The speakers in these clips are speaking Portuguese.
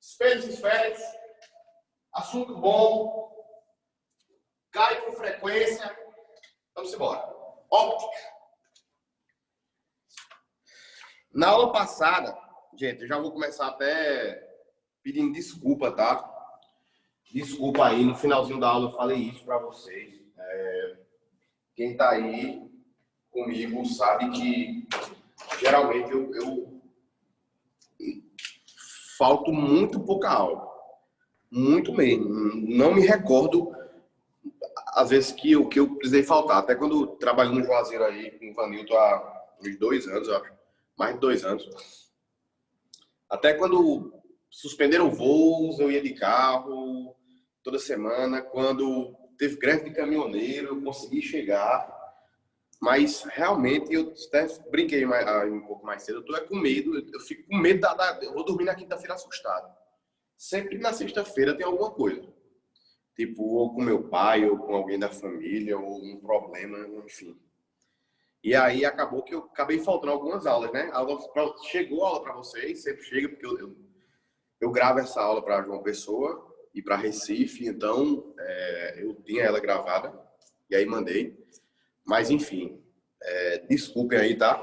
Espelhos esféricos. Assunto bom. Cai com frequência. Vamos embora. Óptica. Na aula passada, gente, eu já vou começar até pedindo desculpa, tá? Desculpa aí, no finalzinho da aula eu falei isso para vocês. Quem tá aí comigo sabe que geralmente eu falto muito pouca aula. Muito mesmo. Não me recordo às vezes que eu precisei faltar. Até quando eu trabalhei no Juazeiro aí com o Vanilton há uns 2 anos, eu acho. Mais de 2 anos. Até quando suspenderam voos, eu ia de carro toda semana. Quando teve greve de caminhoneiro, eu consegui chegar. Mas realmente, eu até brinquei um pouco mais cedo, eu tô com medo. Eu fico com medo eu vou dormir na quinta-feira assustado. Sempre na sexta-feira tem alguma coisa. Tipo, ou com meu pai, ou com alguém da família, ou um problema, enfim. E aí acabou que eu acabei faltando algumas aulas, né? Chegou a aula para vocês, sempre chega, porque eu gravo essa aula para João Pessoa e para Recife, então eu tinha ela gravada e aí mandei. Mas enfim, desculpem aí, tá?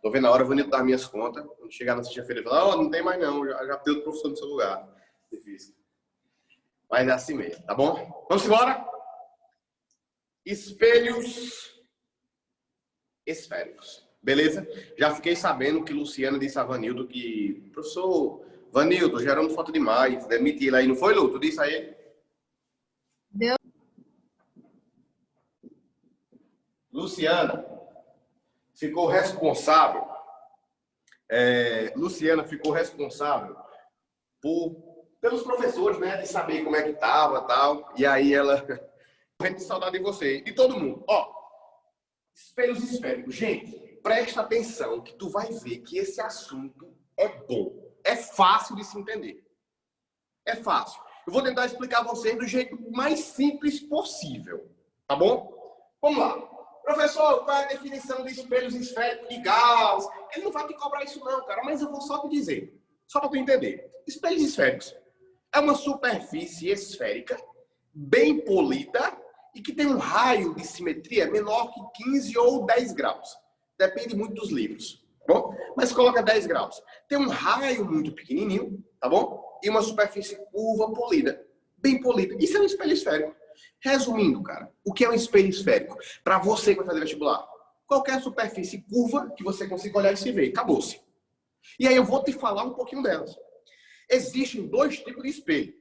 Tô vendo a hora, eu vou indo dar minhas contas. Quando chegar na sexta-feira, eu falo, não tem mais não, já tem outro professor no seu lugar. Difícil. Mas é assim mesmo, tá bom? Vamos embora? Espelhos esféricos. Beleza? Já fiquei sabendo que Luciana disse a Vanildo que... Professor, Vanildo, gerando foto demais. Demite ele aí. Não foi, Lu? Tu disse a ele? Deu. Luciana ficou responsável. Luciana ficou responsável pelos professores, né? De saber como é que tava e tal. E aí ela... Morrendo de saudade de você. E todo mundo. Ó, espelhos esféricos. Gente, presta atenção que tu vai ver que esse assunto é bom. É fácil de se entender. É fácil. Eu vou tentar explicar a vocês do jeito mais simples possível. Tá bom? Vamos lá. Professor, qual é a definição de espelhos esféricos de Gauss? Ele não vai te cobrar isso não, cara. Mas eu vou só te dizer. Só para tu entender. Espelhos esféricos é uma superfície esférica bem polida e que tem um raio de simetria menor que 15 ou 10 graus. Depende muito dos livros, tá bom? Mas coloca 10 graus. Tem um raio muito pequenininho, tá bom? E uma superfície curva polida, bem polida. Isso é um espelho esférico. Resumindo, cara, o que é um espelho esférico? Para você que vai fazer vestibular, qualquer superfície curva que você consiga olhar e se ver. Acabou-se. E aí eu vou te falar um pouquinho delas. Existem 2 tipos de espelho.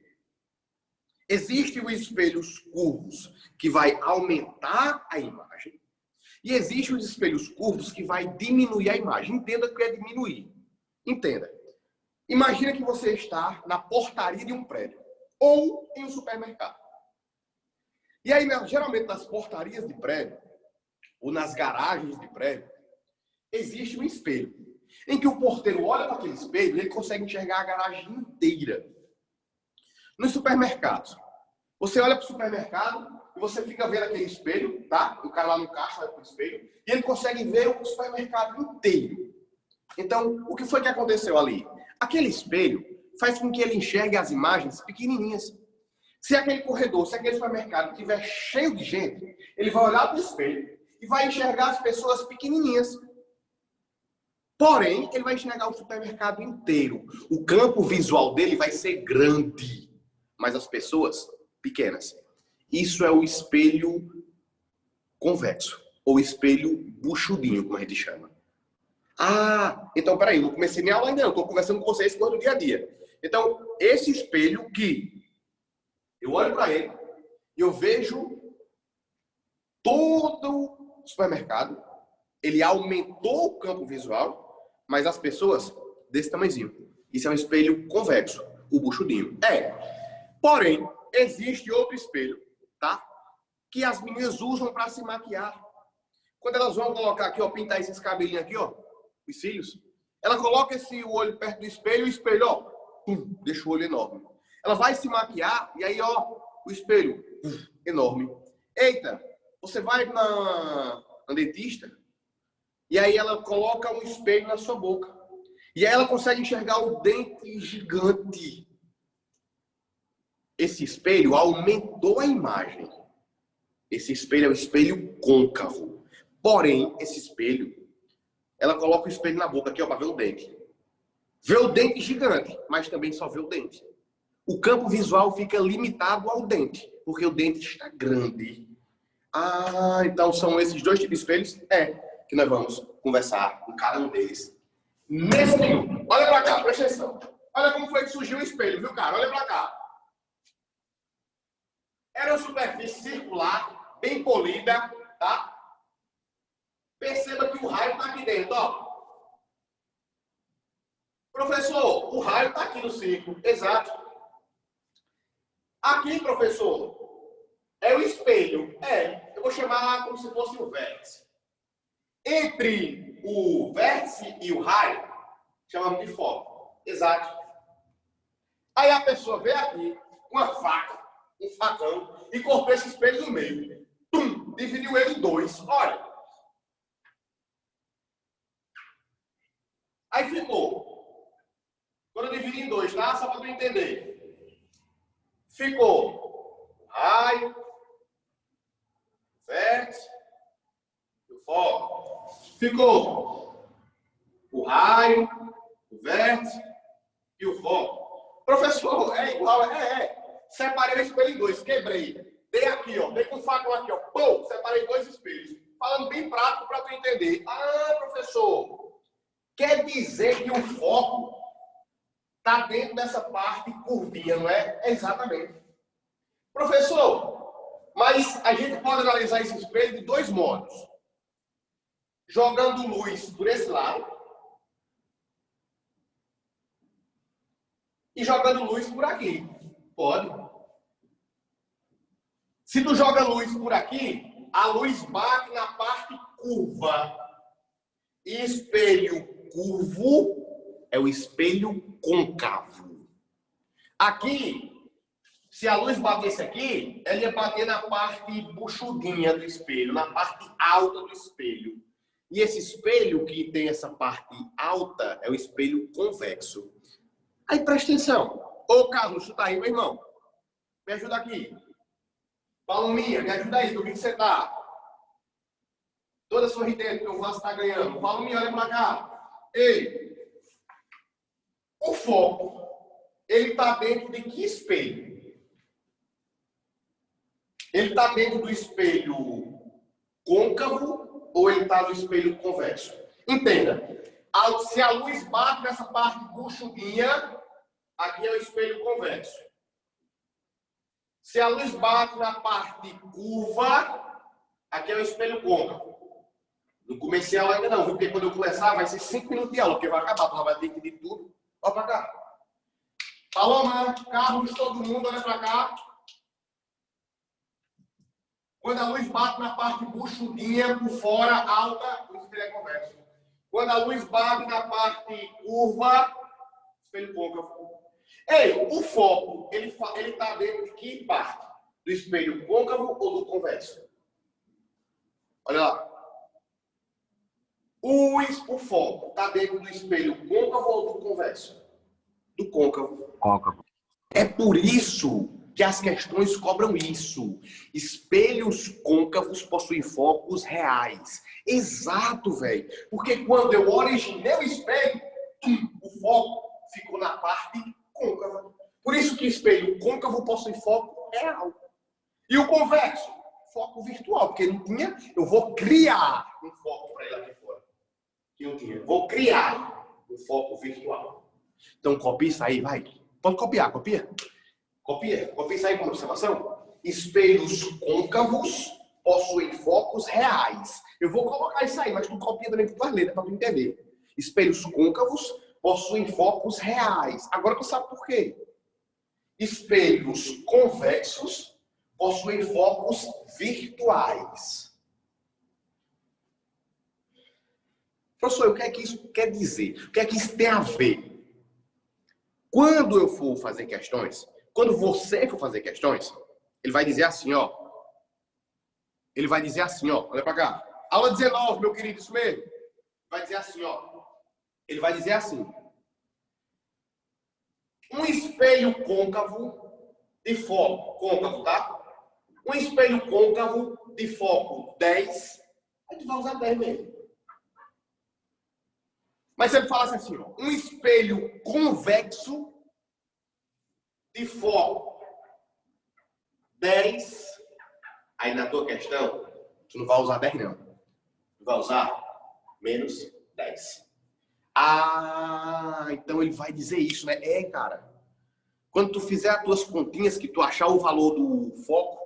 Existem os espelhos curvos, que vai aumentar a imagem. E existem os espelhos curvos, que vai diminuir a imagem. Entenda o que é diminuir. Entenda. Imagina que você está na portaria de um prédio. Ou em um supermercado. E aí, geralmente, nas portarias de prédio, ou nas garagens de prédio, existe um espelho. Em que o porteiro olha para aquele espelho e ele consegue enxergar a garagem inteira. Nos supermercados, você olha para o supermercado e você fica vendo aquele espelho, tá? O cara lá no caixa olha para o espelho e ele consegue ver o supermercado inteiro. Então, o que foi que aconteceu ali? Aquele espelho faz com que ele enxergue as imagens pequenininhas. Se aquele corredor, se aquele supermercado estiver cheio de gente, ele vai olhar para o espelho e vai enxergar as pessoas pequenininhas. Porém, ele vai enxergar o supermercado inteiro. O campo visual dele vai ser grande, mas as pessoas pequenas. Isso é o espelho convexo, ou espelho buchudinho, como a gente chama. Ah, então peraí, não comecei minha aula ainda não, estou conversando com vocês do dia a dia. Então, esse espelho que eu olho para ele e eu vejo todo o supermercado, ele aumentou o campo visual, mas as pessoas desse tamanhozinho. Isso é um espelho convexo, o buchudinho. Porém, existe outro espelho, tá? Que as meninas usam para se maquiar. Quando elas vão colocar aqui, ó, pintar esses cabelinhos aqui, ó, os cílios, ela coloca o olho perto do espelho, o espelho, ó, pum, deixa o olho enorme. Ela vai se maquiar e aí, ó, o espelho, enorme. Eita, você vai na dentista e aí ela coloca um espelho na sua boca. E aí ela consegue enxergar o dente gigante. Esse espelho aumentou a imagem. Esse espelho é o espelho côncavo. Porém, esse espelho, ela coloca o espelho na boca aqui, ó, para ver o dente. Vê o dente gigante, mas também só vê o dente. O campo visual fica limitado ao dente, porque o dente está grande. Ah, então são esses dois tipos de espelhos? É, que nós vamos conversar com cada um deles. Nesse minuto. Olha pra cá, presta atenção. Olha como foi que surgiu o espelho, viu, cara? Olha pra cá. Era uma superfície circular, bem polida, tá? Perceba que o raio está aqui dentro, ó. Professor, o raio está aqui no círculo. Exato. Aqui, professor, é o espelho. Eu vou chamar como se fosse o vértice. Entre o vértice e o raio, chamamos de foco. Exato. Aí a pessoa vê aqui uma faca, um facão, e cortou esse espelho no meio. Tum, dividiu ele em dois. Olha. Aí ficou. Quando eu dividi em dois, tá? Só para tu entender. Ficou o raio, o vértice e o foco. Ficou o raio, o vértice e o foco. Professor, é igual, Separei o espelho em dois, quebrei. Dei aqui, ó. Dei com o facão aqui, ó. Pum, separei dois espelhos. Falando bem prático para tu entender. Ah, professor, quer dizer que o foco está dentro dessa parte curvinha, não é? Exatamente. Professor, mas a gente pode analisar esse espelho de dois modos. Jogando luz por esse lado e jogando luz por aqui. Pode. Se tu joga luz por aqui, a luz bate na parte curva. E espelho curvo é o espelho côncavo. Aqui, se a luz batesse aqui, ela ia bater na parte buchudinha do espelho, na parte alta do espelho. E esse espelho que tem essa parte alta é o espelho convexo. Aí presta atenção. Ô Carlos, tu tá aí, meu irmão? Me ajuda aqui. Palominha, me ajuda aí, do que você tá? Toda sorridente que o Vasco tá ganhando. Palominha, olha pra cá. Ei, o foco, ele tá dentro de que espelho? Ele tá dentro do espelho côncavo ou ele tá no espelho convexo? Entenda. Se a luz bate nessa parte buchudinha, aqui é o espelho convexo. Se a luz bate na parte curva, aqui é o espelho côncavo. Não comecei a aula ainda não, porque quando eu começar vai ser 5 minutos de aula, porque vai acabar, tu vai ter que pedir tudo. Olha pra cá. Paloma, Carlos, todo mundo, olha pra cá. Quando a luz bate na parte buchudinha, por fora, alta, o espelho é convexo. Quando a luz bate na parte curva, espelho côncavo. Ei, o foco, ele está dentro de que parte? Do espelho côncavo ou do convexo? Olha lá. O foco está dentro do espelho côncavo ou do convexo? Do côncavo. Côncavo. É por isso que as questões cobram isso. Espelhos côncavos possuem focos reais. Exato, velho. Porque quando eu originei o espelho, o foco ficou na parte côncava. Por isso que espelho côncavo possui foco real. E o convexo, foco virtual. Porque não tinha, eu vou criar um foco para ele aqui fora. Que não tinha. Vou criar um foco virtual. Então copia isso aí, vai. Pode copiar, copia. Copia isso aí como observação. Espelhos côncavos possuem focos reais. Eu vou colocar isso aí, mas tu copia também por tuas letras para tu entender. Espelhos côncavos possuem focos reais. Agora tu sabe por quê. Espelhos convexos possuem focos virtuais. Professor, o que é que isso quer dizer? O que é que isso tem a ver? Quando eu for fazer questões, quando você for fazer questões, ele vai dizer assim, ó. Ele vai dizer assim, ó. Olha pra cá. Aula 19, meu querido, isso mesmo. Vai dizer assim, ó. Ele vai dizer assim. Um espelho côncavo de foco, côncavo, tá? Um espelho côncavo de foco 10, a gente vai usar 10 mesmo. Mas se ele falasse assim, ó, um espelho convexo de foco 10, aí na tua questão, tu não vai usar 10 não. Tu vai usar menos 10. Ah, então ele vai dizer isso, né? Cara. Quando tu fizer as tuas continhas, que tu achar o valor do foco,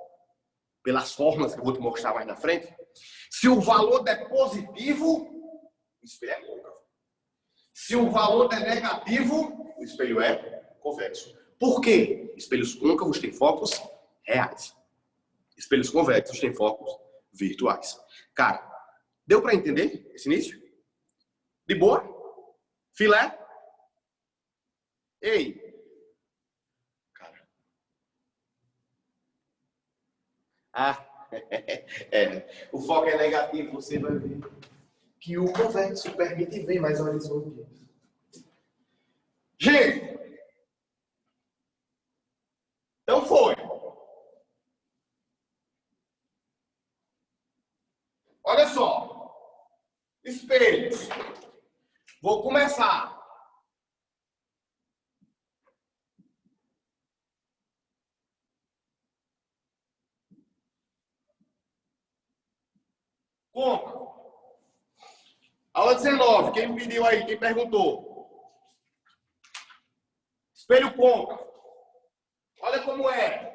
pelas fórmulas que eu vou te mostrar mais na frente, se o valor der positivo, o espelho é côncavo. Se o valor der negativo, o espelho é convexo. Por quê? Espelhos côncavos têm focos reais. Espelhos convexos têm focos virtuais. Cara, deu para entender esse início? De boa? Filé? Ei! Cara. O foco é negativo, você vai ver que o convexo permite ver mais horizonte. Gente! Então foi. Olha só. Espelhos. Vou começar. Côncavo. Aula 19. Quem me pediu aí? Quem perguntou? Espelho côncavo. Olha como é.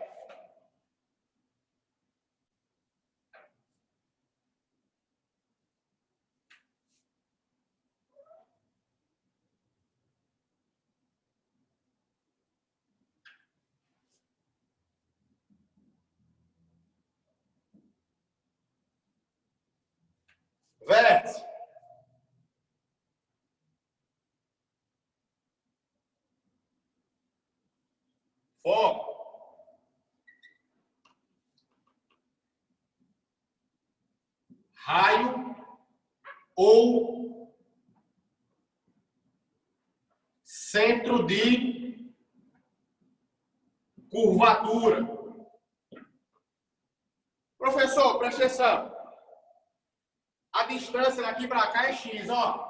Vértice. Foco. Raio ou centro de curvatura. Professor, presta atenção. A distância daqui para cá é x, ó.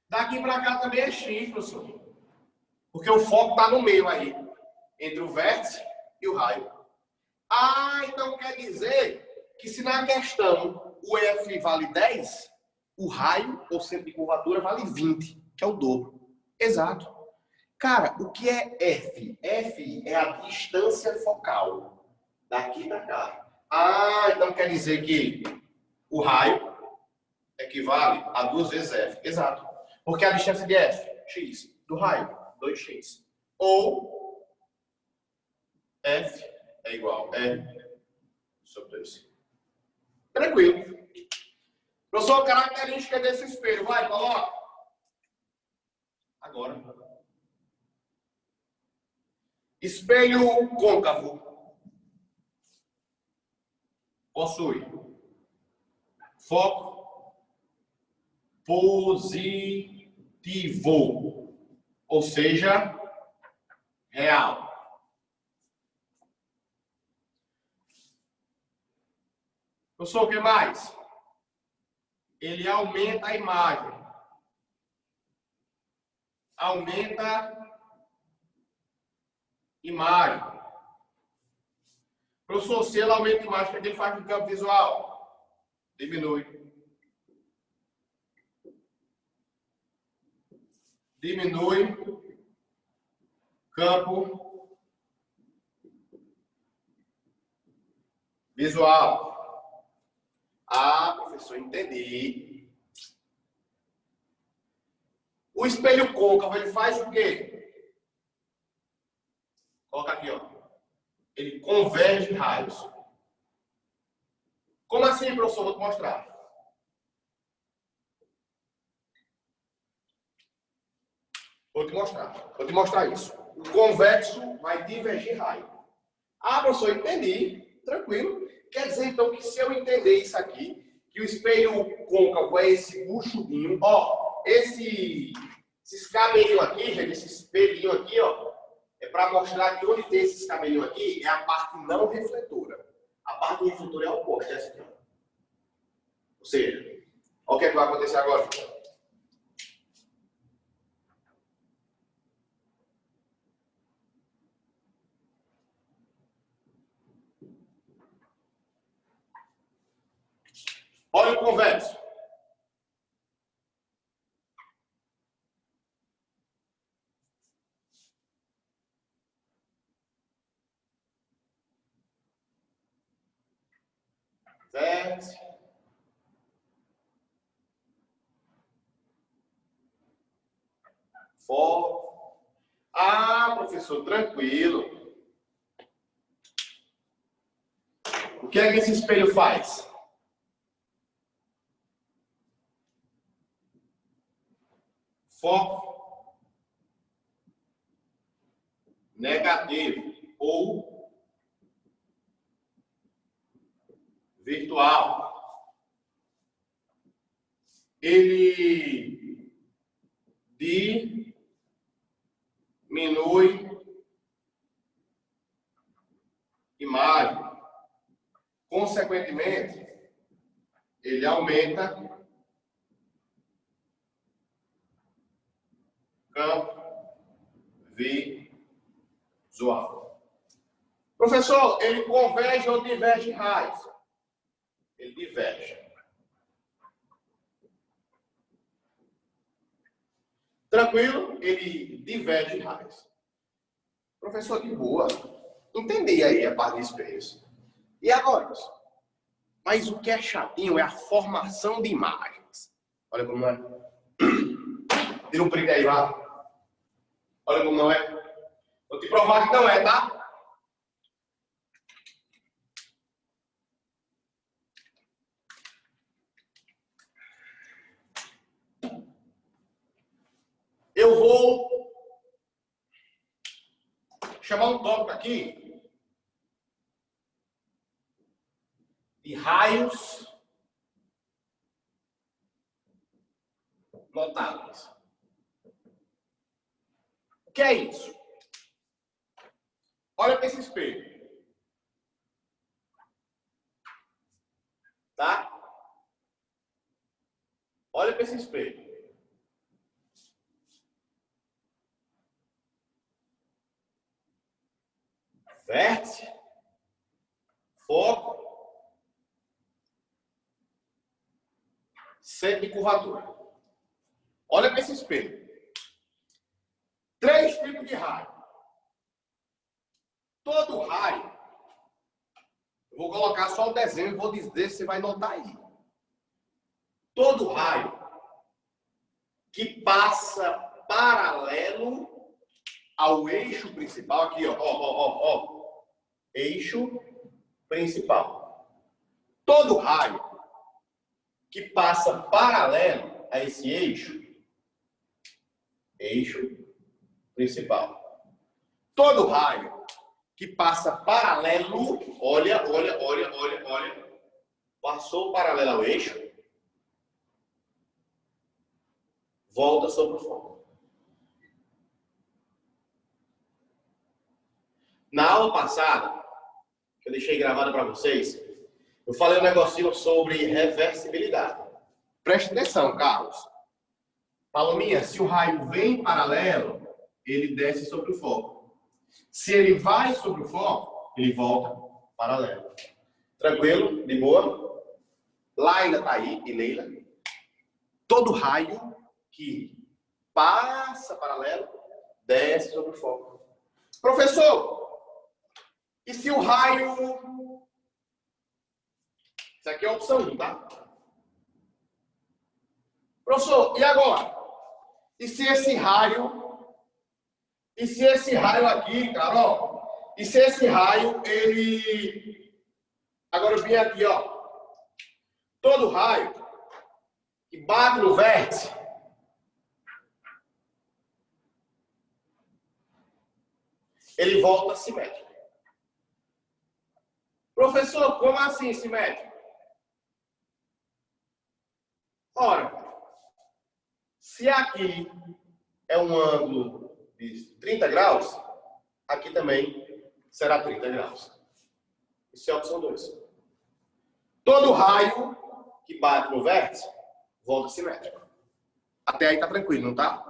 Daqui para cá também é x, professor. Porque o foco está no meio aí, entre o vértice e o raio. Ah, então quer dizer que se na questão o F vale 10, o raio, ou centro de curvatura, vale 20, que é o dobro. Exato. Cara, o que é F? F é a distância focal, daqui para cá. Ah, então quer dizer que o raio equivale a 2 vezes F. Exato. Porque a distância de F, x, do raio, 2x. Ou F é igual a R sobre 2. Tranquilo. Professor, característica desse espelho. Vai, coloca. Agora. Espelho côncavo. Possui foco positivo, ou seja, real. Professor, o que mais? Ele aumenta a imagem. Aumenta imagem. Professor, se ele aumenta a imagem, o que ele faz no campo visual? Diminui. Diminui campo visual. Ah, professor, entendi. O espelho côncavo, ele faz o quê? Coloca aqui, ó. Ele converge raios. Como assim, professor? Vou te mostrar. Vou te mostrar isso. O convexo vai divergir raio. Ah, professor, entendi. Tranquilo. Quer dizer, então, que se eu entender isso aqui, que o espelho côncavo é esse buchudinho, ó, esse Esses cabelinhos aqui, gente, esse espelhinho aqui, ó, é para mostrar que onde tem esses cabelinhos aqui é a parte não refletora. A parte refletora é o oposto, é assim, ó. Ou seja, olha o que é que vai acontecer agora. Olha o convexo. Vértice. Foco. Ah, professor, tranquilo. O que é que esse espelho faz? Foco negativo ou virtual. Ele diminui imagem. Consequentemente, ele aumenta campo visual. Professor, ele converge ou diverge raios? Ele diverge. Tranquilo? Ele diverge raios. Professor, de boa. Entendi aí a parte de espelhos. E agora, pessoal? Mas o que é chatinho é a formação de imagens. Olha como não é. Tira um print aí, lá. Olha como não é. Vou te provar que não é, tá? Eu vou chamar um tópico aqui de raios notáveis. O que é isso? Olha para esse espelho. Tá? Olha para esse espelho. Vértice, foco, centro de curvatura. Olha para esse espelho. 3 tipos de raio. Todo raio, eu vou colocar só o desenho e vou dizer se você vai notar aí. Todo raio que passa paralelo ao eixo principal, aqui, ó. Eixo principal. Todo raio que passa paralelo a esse eixo principal. Todo raio que passa paralelo, olha, passou paralelo ao eixo, volta sobre o foco. Na aula passada, que eu deixei gravado para vocês, eu falei um negocinho sobre reversibilidade. Preste atenção, Carlos. Palominha, se o raio vem paralelo, ele desce sobre o foco. Se ele vai sobre o foco, ele volta paralelo. Tranquilo? De boa? Laila tá aí, e Leila. Todo raio que passa paralelo, desce sobre o foco. Professor, e se o raio... Isso aqui é a opção 1, tá? Professor, e agora? E se esse raio aqui, cara, ó, e se esse raio, ele... Agora eu vim aqui, ó. Todo raio que bate no vértice, ele volta simétrico. Professor, como assim simétrico? Ora, se aqui é um ângulo de 30 graus, aqui também será 30 graus. Isso é a opção 2. Todo raio que bate no vértice, volta simétrico. Até aí tá tranquilo, não tá?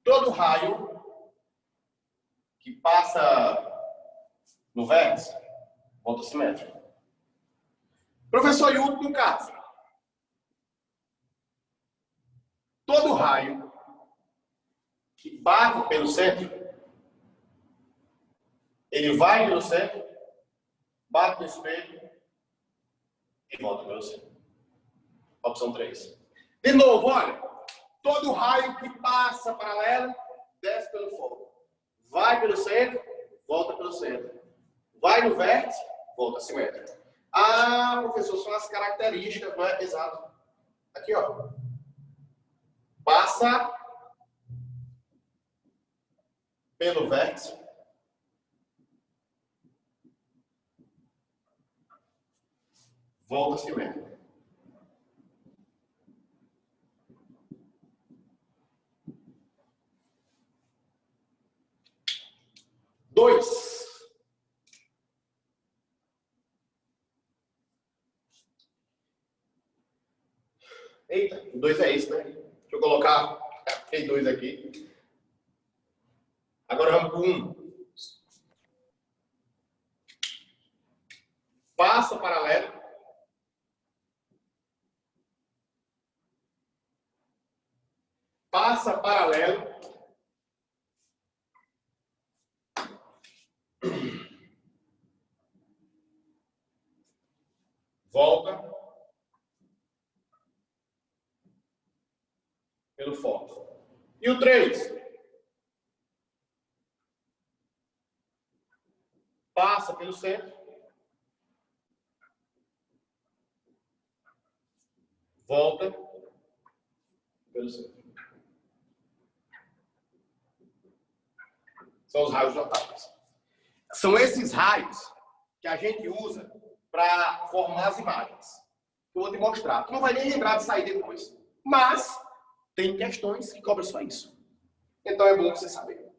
Todo raio que passa no vértice, volta simétrico. Professor, e o último caso? Todo raio que bate pelo centro, ele vai pelo centro, bate no espelho e volta pelo centro. Opção 3. De novo, olha. Todo raio que passa paralelo, desce pelo foco. Vai pelo centro, volta pelo centro. Vai no vértice, volta simétrico. Ah, professor, são as características, não é? Exato. Aqui, ó. Passa pelo vértice. Volta simétrico. Dois. Eita, o 2 é esse, né? Deixa eu colocar aquele 2 aqui. Agora vamos para o 1. Passa paralelo. Passa paralelo. Volta pelo foco. E o 3? Passa pelo centro. Volta pelo centro. São os raios notáveis. São esses raios que a gente usa para formar as imagens. Eu vou te mostrar. Tu não vai nem lembrar de sair depois. Mas tem questões que cobram só isso. Então é bom você saber.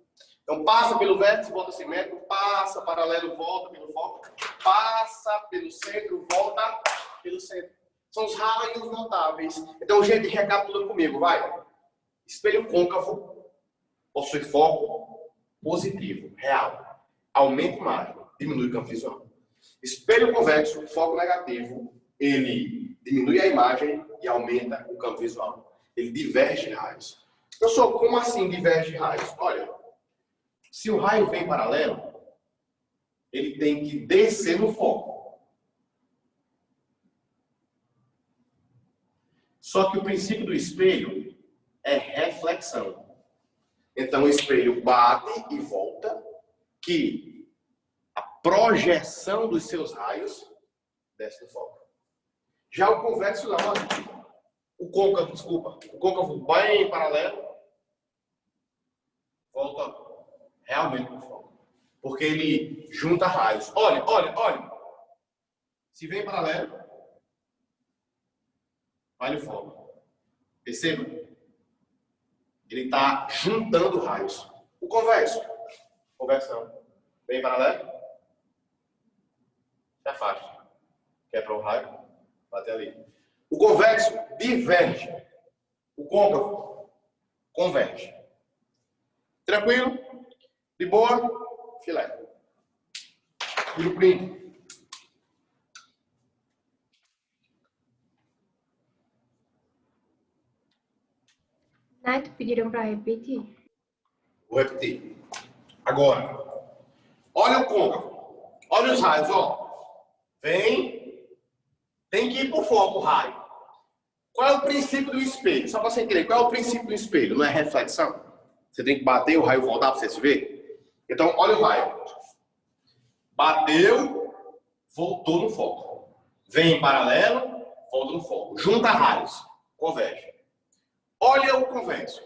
Então passa pelo vértice, volta simétrico, passa paralelo, volta pelo foco, passa pelo centro, volta pelo centro. São os raios notáveis. Então, gente, recapitula comigo, vai. Espelho côncavo possui foco positivo, real. Aumenta a imagem, diminui o campo visual. Espelho convexo, foco negativo, ele diminui a imagem e aumenta o campo visual. Ele diverge raios. Professor, como assim diverge raios? Olha, se o raio vem paralelo, ele tem que descer no foco. Só que o princípio do espelho é reflexão. Então o espelho bate e volta, que a projeção dos seus raios desce no foco. Já o convexo não, o côncavo, desculpa, o côncavo bem paralelo, volta realmente no foco. Porque ele junta raios. Olha, olha, olha. Se vem paralelo, vai no foco. Perceba? Ele está juntando raios. O convexo. Conversão. Vem paralelo. Se afasta. Quebra o raio. Bate ali. O convexo diverge. O côncavo converge. Tranquilo? De boa? Filé. E o print. Neto, pediram para repetir? Vou repetir. Agora. Olha o côncavo. Olha os raios, ó. Vem. Tem que ir para o foco o raio. Qual é o princípio do espelho? Só para você entender. Qual é o princípio do espelho? Não é reflexão? Você tem que bater o raio voltar para você se ver? Então, olha o raio. Bateu, voltou no foco. Vem em paralelo, volta no foco. Junta raios. Converge. Olha o convexo.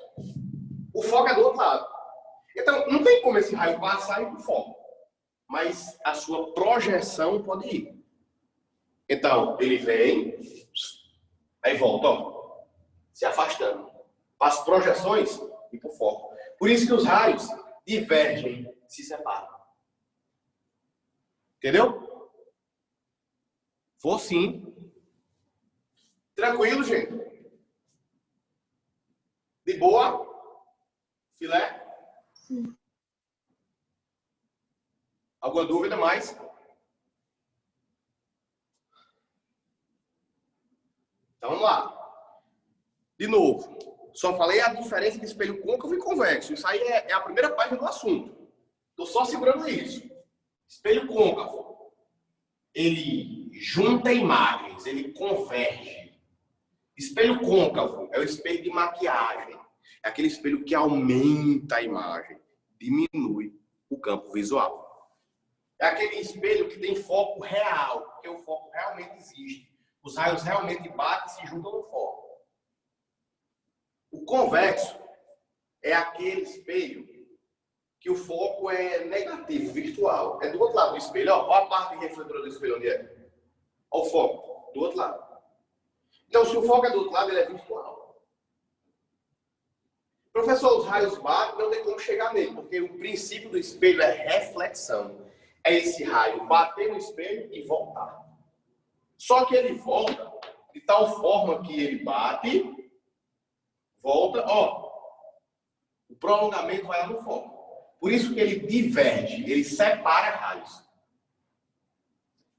O foco é do outro lado. Então, não tem como esse raio passar e ir para o foco. Mas a sua projeção pode ir. Então, ele vem, aí volta, ó, se afastando. As projeções e para o foco. Por isso que os raios divergem, se separam. Entendeu? Vou sim. Tranquilo, gente? De boa? Filé? Sim. Alguma dúvida mais? Então vamos lá. De novo, só falei a diferença de espelho côncavo e convexo. Isso aí é a primeira página do assunto. Estou só segurando isso. Espelho côncavo, ele junta imagens, ele converge. Espelho côncavo é o espelho de maquiagem. É aquele espelho que aumenta a imagem, diminui o campo visual. É aquele espelho que tem foco real, porque o foco realmente existe. Os raios realmente batem e se juntam no foco. O convexo é aquele espelho que o foco é negativo, virtual. É do outro lado do espelho. Olha a parte refletora do espelho onde é. Olha o foco, do outro lado. Então, se o foco é do outro lado, ele é virtual. Professor, os raios batem, não tem como chegar nele, porque o princípio do espelho é reflexão. É esse raio bater no espelho e voltar. Só que ele volta de tal forma que ele bate, volta, ó. O prolongamento vai lá no foco. Por isso que ele diverge, ele separa raios.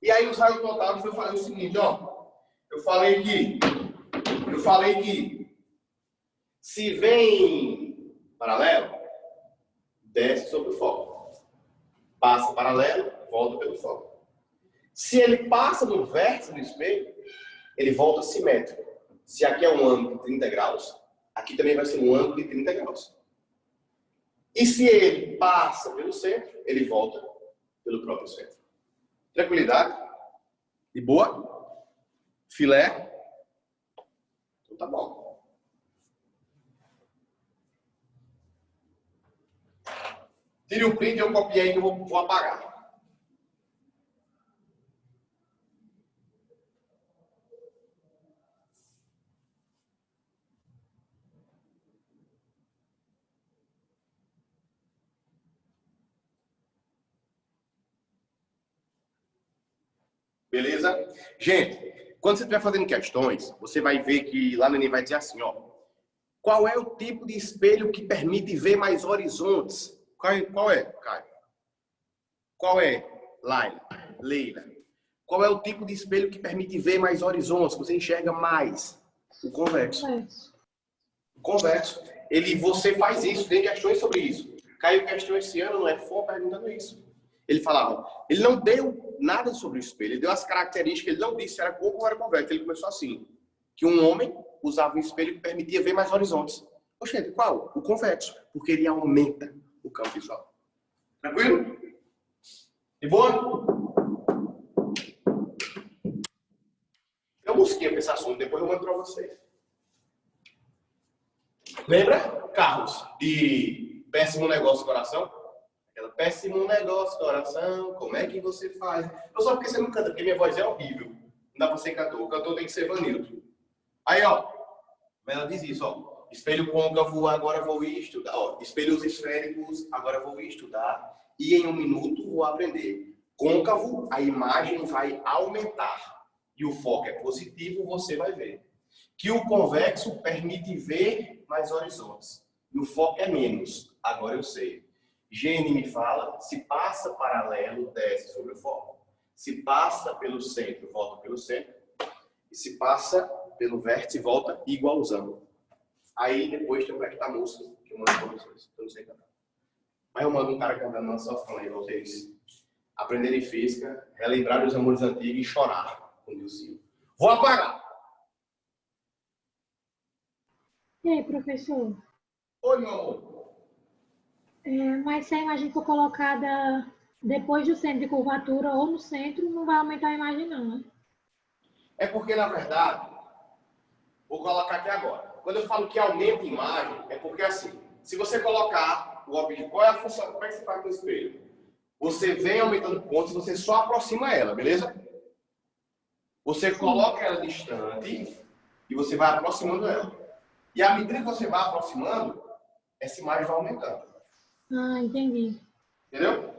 E aí os raios notáveis eu falei o seguinte, ó. Eu falei que se vem paralelo, desce sobre o foco. Passa paralelo, volta pelo foco. Se ele passa no vértice do espelho, ele volta simétrico. Se aqui é um ângulo de 30 graus, aqui também vai ser um ângulo de 30 graus. E se ele passa pelo centro, ele volta pelo próprio centro. Tranquilidade? De boa? Filé? Então tá bom. Tire o print e eu copiei que eu vou apagar. Beleza? Gente, quando você estiver fazendo questões, você vai ver que lá no Enem vai dizer assim, ó. Qual é o tipo de espelho que permite ver mais horizontes? Qual é, Caio? Qual é, Leila? Qual é o tipo de espelho que permite ver mais horizontes? Você enxerga mais? O convexo. O convexo. Você faz isso, tem questões sobre isso. Caiu questão esse ano no F1 perguntando isso. Ele falava, ele não deu nada sobre o espelho, ele deu as características, ele não disse se era côncavo ou era convexo. Ele começou assim, que um homem usava um espelho que permitia ver mais horizontes. Oxente, qual? O convexo, porque ele aumenta o campo visual. Tranquilo? De boa? Eu busquei esse assunto, depois eu mando para vocês. Lembra, Carlos, de péssimo negócio coração? Aquela péssimo negócio coração, como é que você faz? Eu só porque você não canta, porque minha voz é horrível. Não dá para ser cantor, o cantor tem que ser Vanilton. Aí, ó, ela diz isso, ó. Espelho côncavo, agora vou estudar. Ó, espelhos esféricos, agora vou estudar. E em 1 minuto vou aprender. Côncavo, a imagem vai aumentar. E o foco é positivo, você vai ver. Que o convexo permite ver mais horizontes. E o foco é menos. Agora eu sei. Gene me fala, se passa paralelo, desce sobre o foco. Se passa pelo centro, volta pelo centro. E se passa pelo vértice, volta igualzão. Aí depois tem o resto da música, que eu mando para vocês. Eu não sei cantar. Mas eu mando um cara cantando na sofrão aí, vocês aprenderem física, relembrar os amores antigos e chorar com o Dilcinho. Vou apagar! E aí, professor? Oi, meu amor. Mas se a imagem for colocada depois do centro de curvatura ou no centro, não vai aumentar a imagem, não, né? É porque, na verdade, vou colocar aqui agora. Quando eu falo que aumenta a imagem, é porque assim, se você colocar o objetivo, qual é a função? Como é que você faz com o espelho? Você vem aumentando pontos, você só aproxima ela, beleza? Você coloca ela distante e você vai aproximando ela. E à medida que você vai aproximando, essa imagem vai aumentando. Ah, entendi. Entendeu?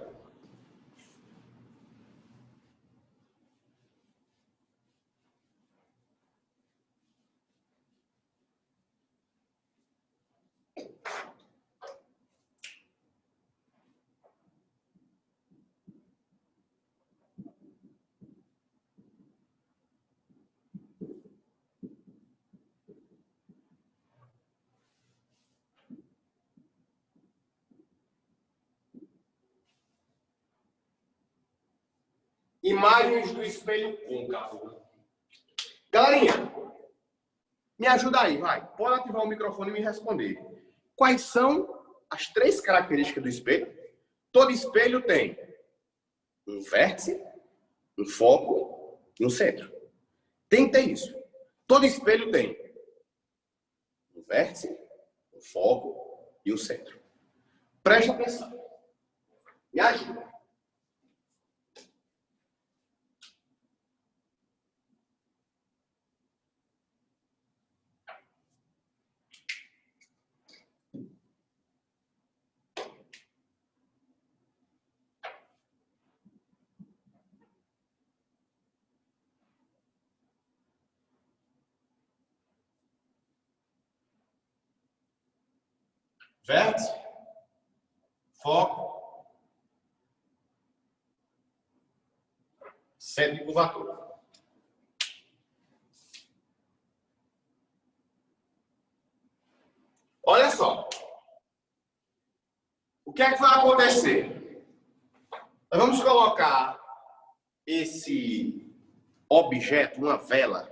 Imagens do espelho côncavo. Galerinha, me ajuda aí, vai. Pode ativar o microfone e me responder. Quais são as 3 características do espelho? Todo espelho tem um vértice, um foco e um centro. Tem que ter isso. Todo espelho tem um vértice, um foco e um centro. Preste atenção. Me ajuda. Vértice, foco, centro de curvatura. Olha só. O que é que vai acontecer? Nós vamos colocar esse objeto, uma vela,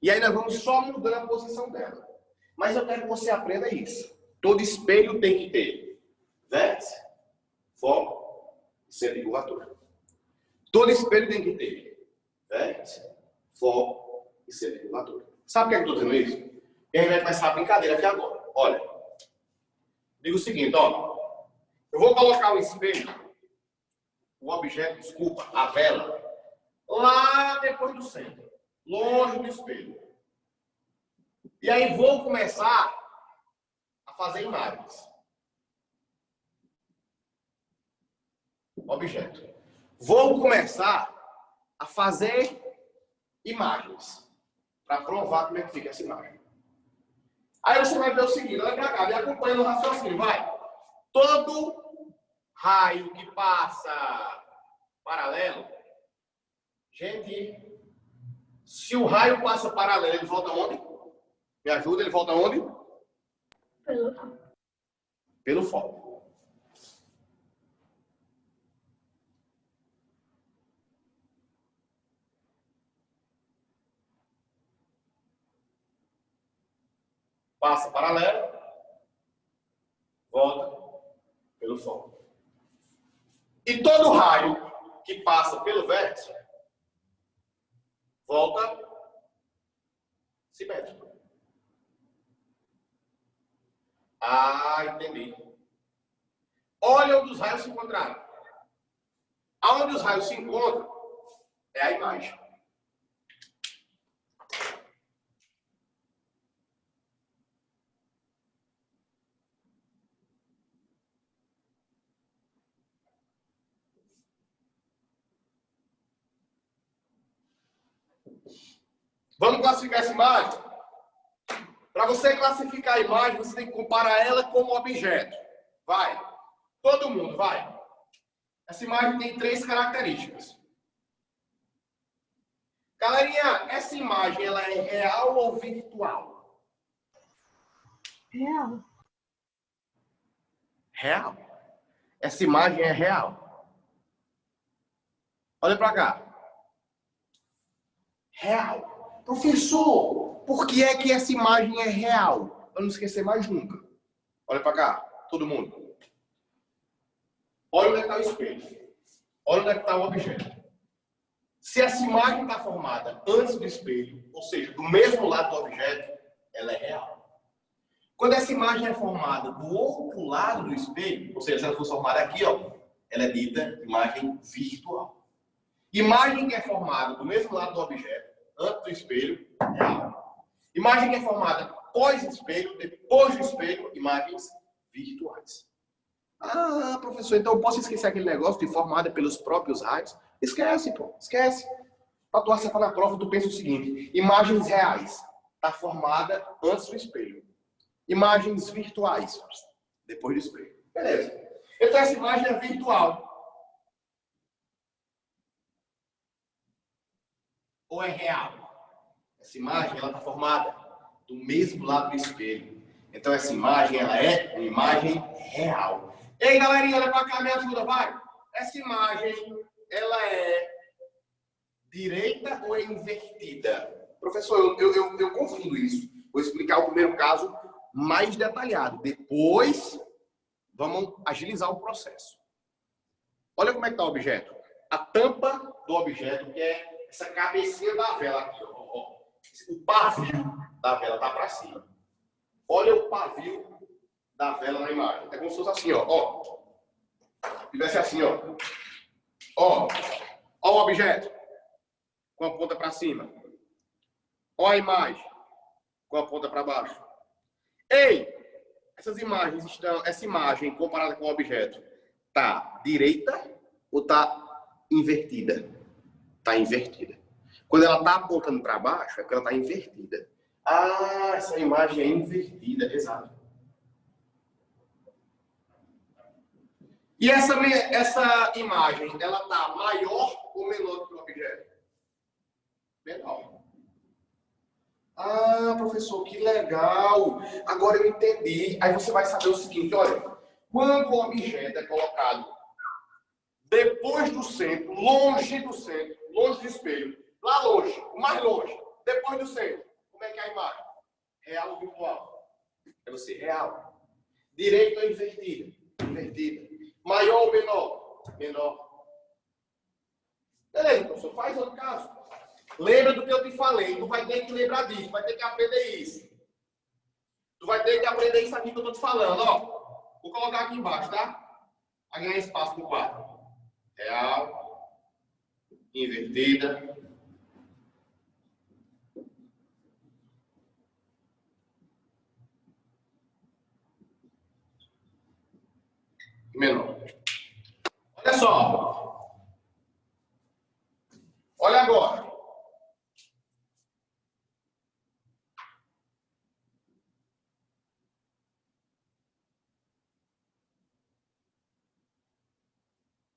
e aí nós vamos só mudando a posição dela. Mas eu quero que você aprenda isso. Todo espelho tem que ter vértice, foco e centro de curvatura. Todo espelho tem que ter vértice, foco e centro de curvatura. Sabe por que eu estou dizendo isso? E a gente vai começar a brincadeira aqui agora. Olha, digo o seguinte, ó. Eu vou colocar o espelho, o objeto, desculpa, a vela, lá depois do centro, longe do espelho. E aí vou começar a fazer imagens. Objeto. Vou começar a fazer imagens para provar como é que fica essa imagem. Aí você vai ver o seguinte, olha pra cá, me acompanha no raciocínio, vai. Todo raio que passa paralelo, gente, se o raio passa paralelo, ele volta onde? Me ajuda, ele volta onde? Pelo foco. Passa paralelo, volta pelo foco. E todo raio que passa pelo vértice, volta simétrico. Ah, entendi. Olha onde os raios se encontraram. Aonde os raios se encontram é a imagem. Vamos classificar essa imagem? Para você classificar a imagem, você tem que comparar ela com o objeto. Vai. Todo mundo, vai. Essa imagem tem 3 características. Galerinha, essa imagem ela é real ou virtual? Real. Real. Essa imagem é real. Olha para cá. Real. Professor, por que é que essa imagem é real? Para não esquecer mais nunca. Olha para cá, todo mundo. Olha onde é que está o espelho. Olha onde é que está o objeto. Se essa imagem está formada antes do espelho, ou seja, do mesmo lado do objeto, ela é real. Quando essa imagem é formada do outro lado do espelho, ou seja, se ela for formada aqui, ó, ela é dita imagem virtual. Imagem que é formada do mesmo lado do objeto, antes do espelho, real. Imagem que é formada pós-espelho, depois do espelho, imagens virtuais. Ah, professor, então eu posso esquecer aquele negócio de formada pelos próprios raios? Esquece, pô, esquece. Para tu acertar na prova, tu pensa o seguinte: imagens reais, está formada antes do espelho. Imagens virtuais, depois do espelho. Beleza. Então essa imagem é virtual. Ou é real? Essa imagem ela está formada do mesmo lado do espelho. Então essa imagem ela é uma imagem real. Ei, galerinha, olha para cá, me ajuda, vai. Essa imagem ela é direita ou é invertida? Professor, eu confundo isso. Vou explicar o primeiro caso mais detalhado. Depois, vamos agilizar o processo. Olha como é que está o objeto. A tampa do objeto, que é essa cabecinha da vela aqui, ó. O pavio da vela está para cima. Olha o pavio da vela na imagem. É como se fosse assim, ó. Se tivesse assim, ó. Ó o objeto com a ponta para cima. Ó a imagem com a ponta para baixo. Ei, essa imagem comparada com o objeto, tá direita ou tá invertida? Tá invertida. Quando ela tá apontando para baixo, é porque ela tá invertida. Ah, essa imagem é invertida, exato. E essa imagem, ela tá maior ou menor do que o objeto? Menor. Ah, professor, que legal! Agora eu entendi. Aí você vai saber o seguinte, olha, quando o objeto é colocado depois do centro, longe do espelho, lá longe, o mais longe, depois do centro, como é que é a imagem? Real ou virtual? É você, real. Direita ou invertida? Invertida. Maior ou menor? Menor. Beleza, professor, faz outro caso. Lembra do que eu te falei, tu vai ter que lembrar disso, vai ter que aprender isso. Tu vai ter que aprender isso aqui que eu tô te falando, ó. Vou colocar aqui embaixo, tá? Vai ganhar espaço no quadro. Real, invertida, menor. Olha só. Olha agora.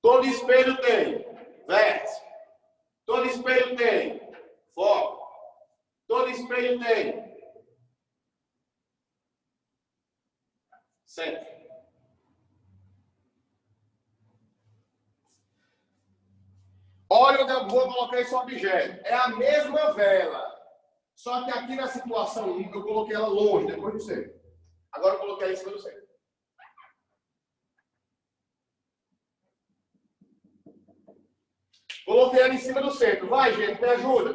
Todo espelho tem vértice. Todo espelho tem foco. Todo espelho tem centro. Olha onde eu vou colocar esse objeto. É a mesma vela. Só que aqui na situação 1, eu coloquei ela longe, depois do centro. Agora eu coloquei ela em cima do centro. Coloquei ela em cima do centro. Vai, gente, me ajuda.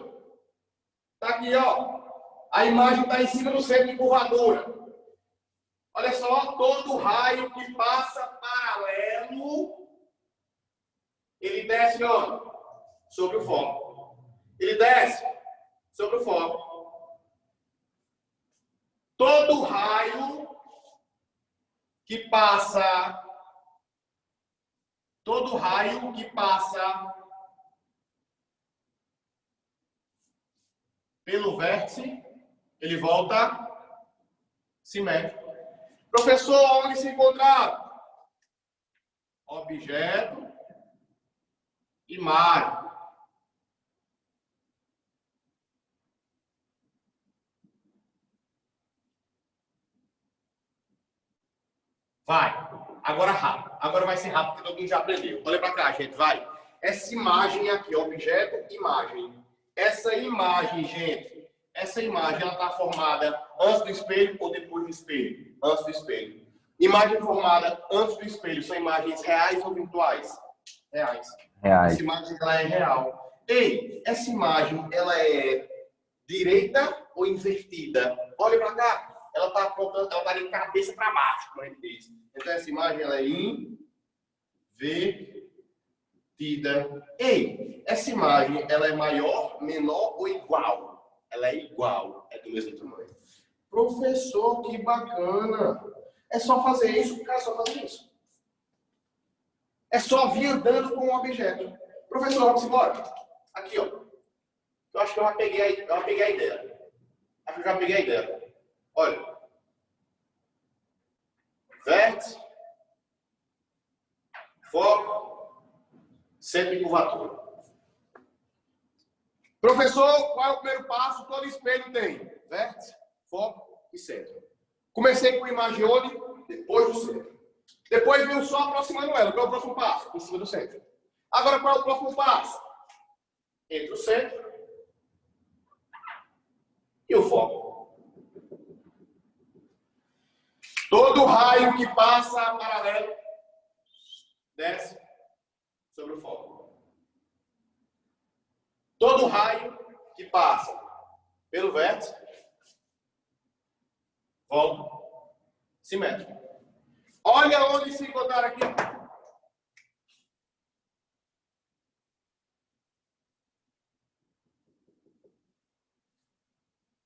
Tá aqui, ó. A imagem está em cima do centro de curvatura. Olha só, todo raio que passa paralelo, ele desce onde? Sobre o foco. Ele desce sobre o foco. Todo raio que passa pelo vértice, ele volta simétrico. Professor, onde se encontrava? Objeto, imagem. Vai. Agora rápido. Agora vai ser rápido, porque todo mundo já aprendeu. Olha para cá, gente. Vai. Essa imagem aqui, objeto, imagem. Essa imagem, gente. Essa imagem, ela está formada antes do espelho ou depois do espelho? Antes do espelho. Imagem formada antes do espelho. São imagens reais ou virtuais? Reais. Reais. Essa imagem, ela é real. Ei, essa imagem, ela é direita ou invertida? Olha para cá. Ela está apontando, ela está de cabeça para baixo, como a gente diz. Então, essa imagem, ela é invertida. Ei, essa imagem, ela é maior, menor ou igual? Ela é igual, é do mesmo tamanho. Professor, que bacana. É só fazer isso, cara, é só fazer isso. É só vir andando com um objeto. Professor, vamos embora. Aqui, ó. Eu acho que eu já peguei a ideia. Acho que eu já peguei a ideia. Olha. Vértice. Foco. Centro e curvatura. Professor, qual é o primeiro passo? Todo espelho tem vértice, foco e centro. Comecei com imagem olho, depois do centro. Depois venho só aproximando ela. Qual é o próximo passo? Em cima do centro. Agora, qual é o próximo passo? Entre o centro e o foco. Todo raio que passa paralelo desce sobre o foco. Todo raio que passa pelo vértice volta simétrico. Olha onde se encontrar aqui.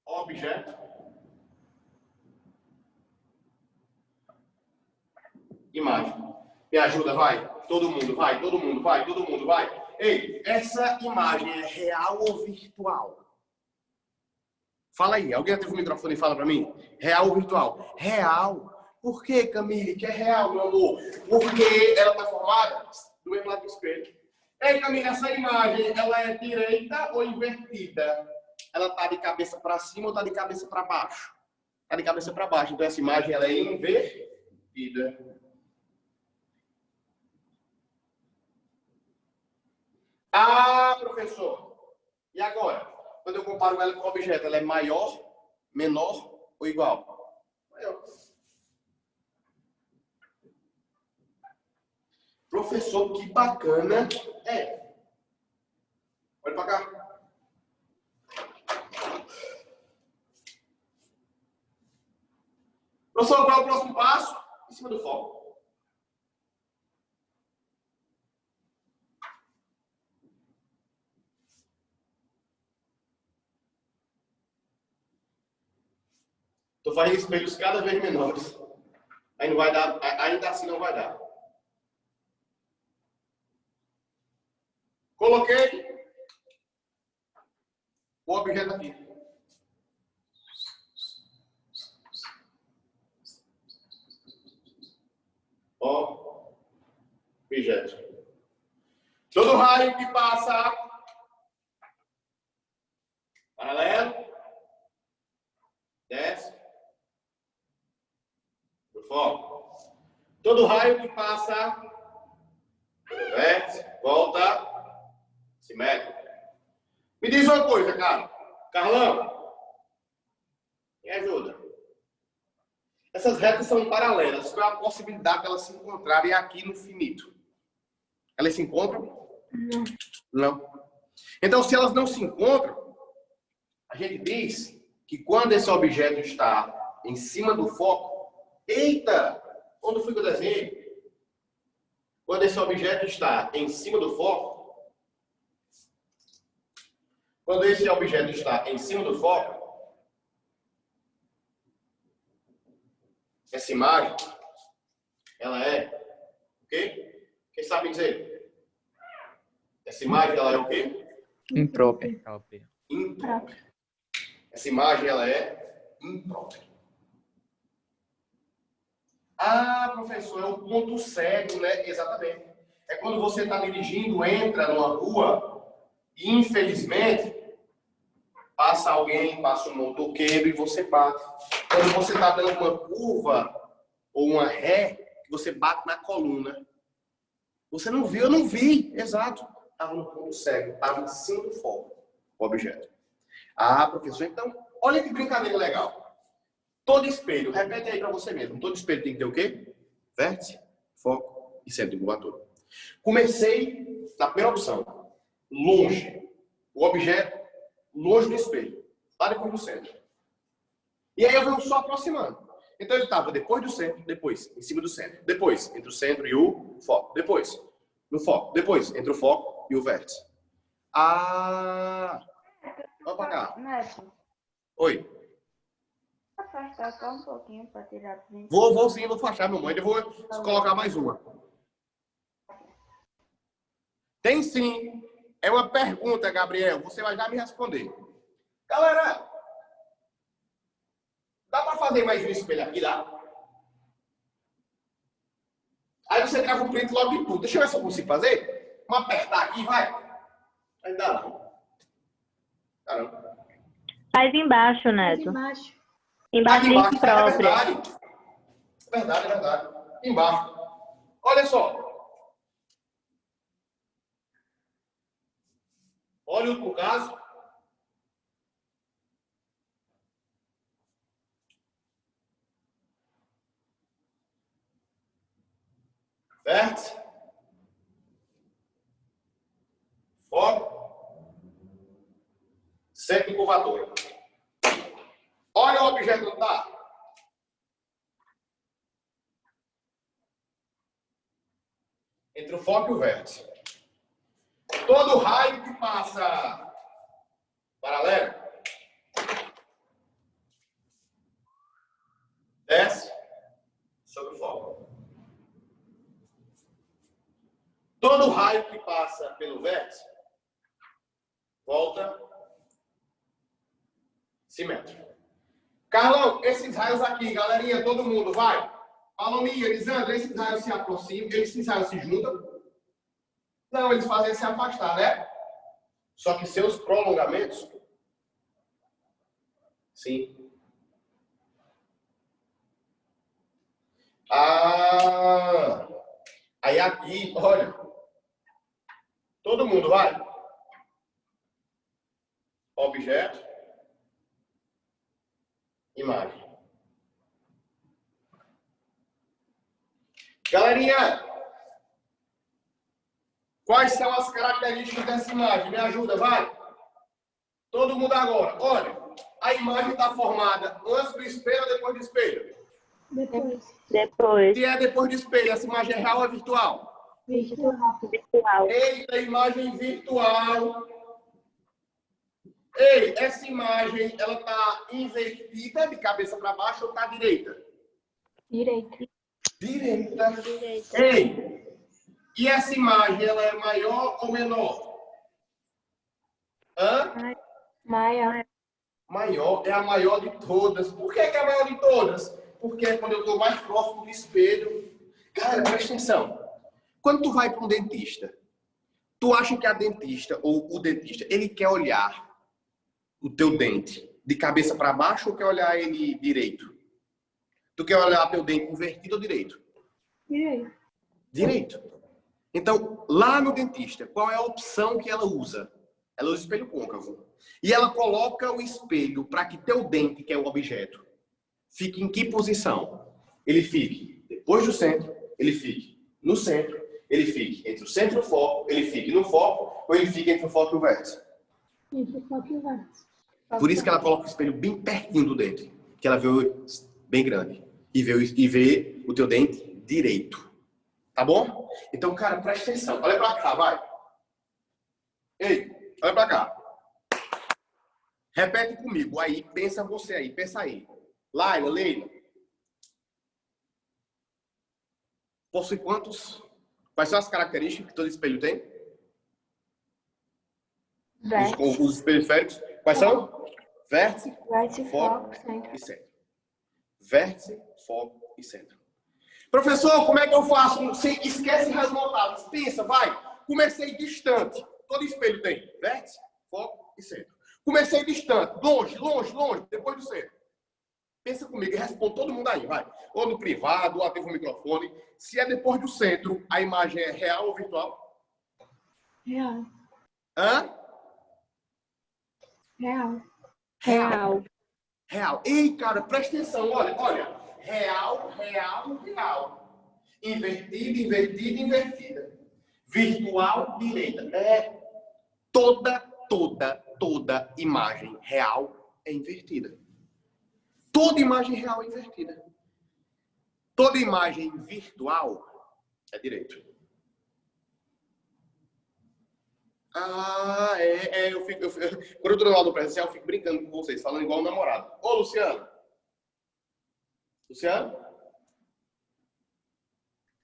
Objeto. Imagem. Me ajuda, vai. Todo mundo, vai. Todo mundo, vai. Todo mundo, vai. Ei, essa imagem é real ou virtual? Fala aí. Alguém atende o microfone e fala pra mim? Real ou virtual? Real. Por que, Camille, que é real, meu amor? Porque ela está formada do mesmo lado do espelho. Ei, Camille, essa imagem, ela é direita ou invertida? Ela está de cabeça para cima ou está de cabeça para baixo? Está de cabeça para baixo. Então, essa imagem, ela é invertida. Ah, professor. E agora? Quando eu comparo ela com o objeto, ela é maior, menor ou igual? Maior. Professor, que bacana é. Olha para cá. Professor, qual é o próximo passo? Em cima do foco. Estou fazendo espelhos cada vez menores. Aí não vai dar, ainda assim não vai dar. Coloquei o objeto aqui. Ó, objeto. Todo raio que passa paralelo, desce, do foco. Todo raio que passa vértice, volta, simétrico. Me diz uma coisa, cara. Carlão, me ajuda. Essas retas são paralelas. Qual é a possibilidade de elas se encontrarem aqui no finito? Elas se encontram? Não. Não. Então, se elas não se encontram, a gente diz que quando esse objeto está em cima do foco... Eita! Onde foi que eu desenhei? Quando esse objeto está em cima do foco... Quando esse objeto está em cima do foco, essa imagem, ela é o quê? Quem sabe dizer? Essa imagem, ela é o quê? Imprópria. Imprópria. Essa imagem, ela é imprópria. Ah, professor, é o ponto cego, né? Exatamente. É quando você está dirigindo, entra numa rua e, infelizmente, passa alguém, passa um motoqueiro e você bate. Quando você está dando uma curva ou uma ré, você bate na coluna. Você não viu? Eu não vi. Exato. Estava no ponto cego. Estava em cima do foco, o objeto. Ah, professor, então, olha que brincadeira legal. Todo espelho, repete aí para você mesmo. Todo espelho tem que ter o quê? Vértice, foco e centro de curvatura. Comecei na primeira opção. Longe. O objeto longe do espelho. Lá depois do centro. E aí eu venho só aproximando. Então ele estava depois do centro, depois em cima do centro. Depois entre o centro e o foco. Depois no foco. Depois entre o foco e o vértice. Ah... Vai pra cá. Neto, Oi. Afastar só um pouquinho para tirar print. Vou sim, vou afastar, meu mãe. Eu vou colocar mais uma. Tem sim. É uma pergunta, Gabriel. Você vai já me responder. Galera, dá para fazer mais um espelho aqui, dá? Aí você grava o print logo de tudo. Deixa eu ver se eu consigo fazer. Vamos apertar aqui, vai. Ainda não. Caramba. Faz embaixo, Faz Neto. embaixo. Embaixo Aqui embaixo, link é próprio. verdade. Verdade, verdade. Embaixo. Olha só. Olha o caso. Vértice. Foco. Centro de curvatura. Olha o objeto onde está. Entre o foco e o vértice. Todo raio que passa paralelo desce sobre o foco. Todo raio que passa pelo vértice volta simétrico. Carlão, esses raios aqui, galerinha, todo mundo, vai. Palominha, Elisandro, esses raios se aproximam, esses raios se juntam. Não, eles fazem se afastar, né? Só que seus prolongamentos, sim. Ah, aí aqui, olha. Todo mundo vai. Objeto. Imagem. Galerinha, quais são as características dessa imagem? Me ajuda, vai. Todo mundo agora. Olha, a imagem está formada antes do espelho ou depois do espelho? Depois. Depois. Se é depois do espelho, essa imagem é real ou é virtual? Virtual. Eita, imagem virtual. Ei, essa imagem, ela está invertida de cabeça para baixo ou está direita? Direita. Direita. Direita. Ei, e essa imagem, ela é maior ou menor? Hã? Maior. Maior, é a maior de todas. Por que é a maior de todas? Porque é quando eu estou mais próximo do espelho. Cara, presta atenção. Quando tu vai para um dentista, tu acha que a dentista ou o dentista, ele quer olhar o teu dente de cabeça para baixo ou quer olhar ele direito? Tu quer olhar teu dente invertido ou direito? Direito. Direito. Então, lá no dentista, qual é a opção que ela usa? Ela usa espelho côncavo. E ela coloca o espelho para que teu dente, que é o objeto, fique em que posição? Ele fique depois do centro, ele fique no centro, ele fique entre o centro e o foco, ele fique no foco, ou ele fique entre o foco e o vértice? Entre o foco e o vértice. Por isso que ela coloca o espelho bem pertinho do dente, que ela vê bem grande. E vê o teu dente direito. Tá bom? Então, cara, presta atenção. Olha pra cá, vai. Ei, olha pra cá. Repete comigo. Aí, pensa você aí. Pensa aí. Laila, Leila. Possui quantos? Quais são as características que todo espelho tem? Vértice. Os periféricos. Quais são? Vértice, Vértice, foco foco, centro. e centro. Vértice, foco e centro. Professor, como é que eu faço? Você esquece raios montados. Pensa, vai. Comecei distante. Todo espelho tem vértice, foco e centro. Comecei distante. Longe, longe, longe. Depois do centro. Pensa comigo e responde todo mundo aí, vai. Ou no privado, ou ativa o microfone. Se é depois do centro, a imagem é real ou virtual? Real. Hã? Real. Real. Real. Ei, cara, presta atenção. Olha, olha. Real, real, real. Invertida, invertida, invertida. Virtual, direita. É toda imagem real é invertida. Toda imagem real é invertida. Toda imagem virtual é direito. Ah, quando eu tô no aula presencial, eu fico brincando com vocês, falando igual um namorado. Ô, Luciano, Luciano?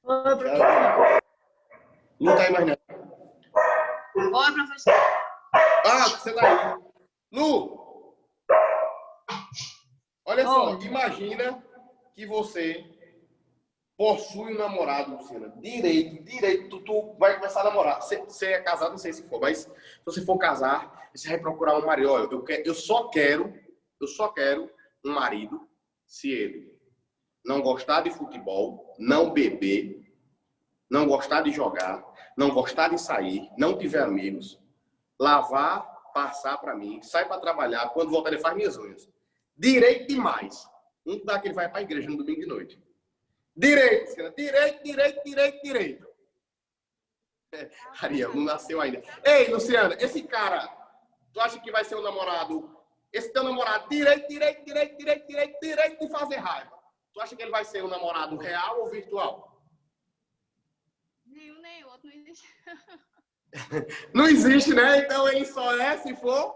Oi, professor. Lu tá aí mais não. Oi, professor. Ah, você tá aí. Lu, olha só, Oi. imagina que você possui um namorado, Luciana. Direito, tu vai começar a namorar. Você é casado, não sei se for, mas se você for casar, você vai procurar um marido. Olha, eu só quero um marido se ele não gostar de futebol, não beber, não gostar de jogar, não gostar de sair, não tiver amigos, lavar, passar para mim, sai para trabalhar, quando voltar ele faz minhas unhas. Direito demais. Um daquele vai para a igreja no domingo de noite. Direito, Luciana. Direito. Ariel, não nasceu ainda. Ei, Luciana, esse cara, tu acha que vai ser um namorado? Esse teu namorado, direito de fazer raiva. Tu acha que ele vai ser um namorado real ou virtual? Nenhum, nem outro, não existe. Não existe, né? Então ele só é se for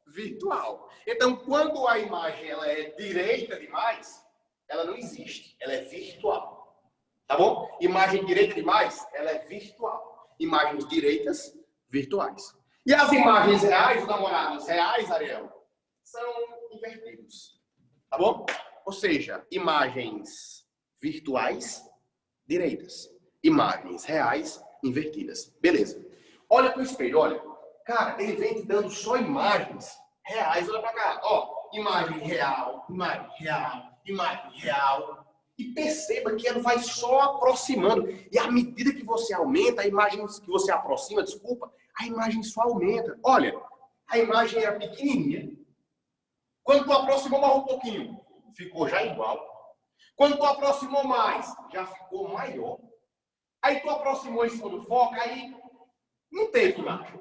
virtual. Então, quando a imagem ela é direita demais, ela não existe. Ela é virtual. Tá bom? Imagem direita demais, ela é virtual. Imagens direitas, virtuais. E as imagens reais, os namorados reais, Ariel, são invertidos. Tá bom? Ou seja, imagens virtuais, direitas. Imagens reais, invertidas. Beleza. Olha pro espelho, olha. Cara, ele vem te dando só imagens reais. Olha pra cá. Ó, imagem real. E perceba que ela vai só aproximando. E à medida que você aumenta, a imagem que você aproxima, a imagem só aumenta. Olha, a imagem era pequenininha. Quando tu aproximou mais um pouquinho, ficou já igual. Quando tu aproximou mais, já ficou maior. Aí tu aproximou em cima do foco, aí não teve imagem.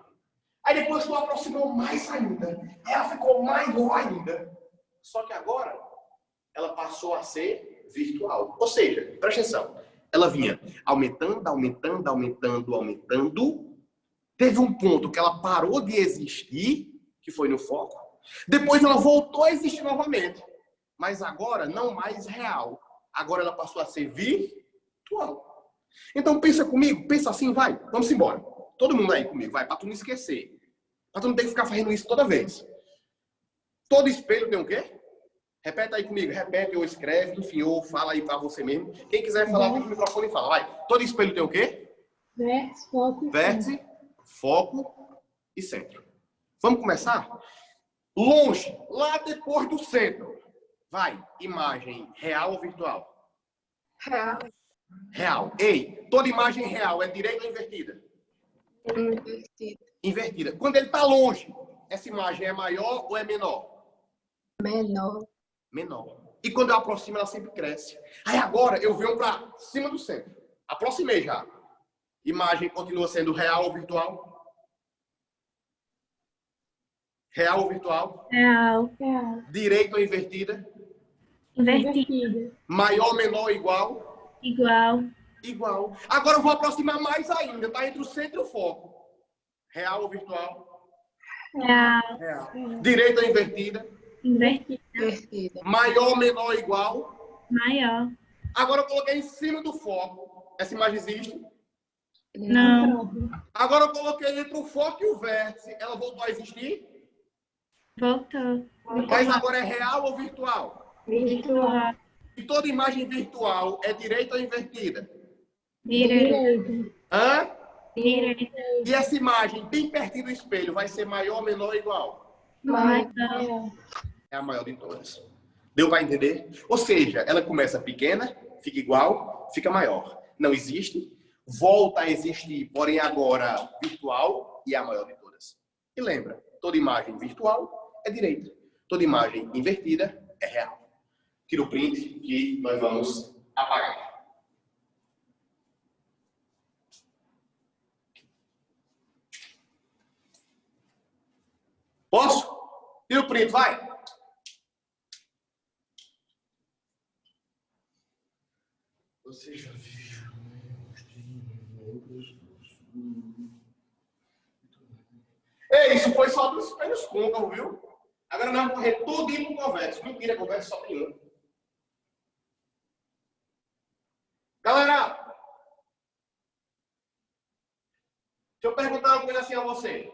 Aí depois tu aproximou mais ainda. Ela ficou maior ainda. Só que agora, ela passou a ser virtual. Ou seja, presta atenção. Ela vinha aumentando. Teve um ponto que ela parou de existir, que foi no foco. Depois ela voltou a existir novamente. Mas agora não mais real. Agora ela passou a ser virtual. Então pensa comigo, pensa assim, vai. Vamos embora. Todo mundo aí comigo, vai, para tu não esquecer. Para tu não ter que ficar fazendo isso toda vez. Todo espelho tem o quê? Repete aí comigo, repete ou escreve, enfim, ou fala aí para você mesmo. Quem quiser falar no microfone, fala, vai. Todo espelho tem o quê? Vértice, foco e centro. Vamos começar? Longe, lá depois do centro. Vai, imagem real ou virtual? Real. Real. Ei, toda imagem real é direita ou invertida? Invertido. Invertida. Quando ele está longe, essa imagem é maior ou é menor? Menor. Menor. E quando eu aproximo, ela sempre cresce. Aí agora eu venho para cima do centro. Aproximei já. Imagem continua sendo real ou virtual? Real ou virtual? Real. Direita ou invertida? Invertido. Maior, menor, igual? Igual. Igual. Agora eu vou aproximar mais ainda. Está entre o centro e o foco. Real ou virtual? Real. Real. Direita ou invertida? Invertido. Invertida. Maior, menor, igual? Maior. Agora eu coloquei em cima do foco. Essa imagem existe? Não. Agora eu coloquei entre o foco e o vértice. Ela voltou a existir? Voltou. Mas agora é real ou virtual? Virtual. E toda imagem virtual é direita ou invertida? Direito. Hã? Direito. E essa imagem bem pertinho do espelho vai ser maior, menor ou igual? Maior. É a maior de todas. Deu para entender? Ou seja, ela começa pequena, fica igual, fica maior. Não existe, volta a existir, porém agora virtual e é a maior de todas. E lembra, toda imagem virtual é direita. Toda imagem invertida é real. Tira o print que nós vamos apagar. Posso? Tira o print, vai. Você já viu? Ei, isso foi só dos espelhos côncavos, viu? Agora nós vamos correr tudo pro convexo. Mentira, convexo só tem um. Galera, deixa eu perguntar uma coisa assim a você.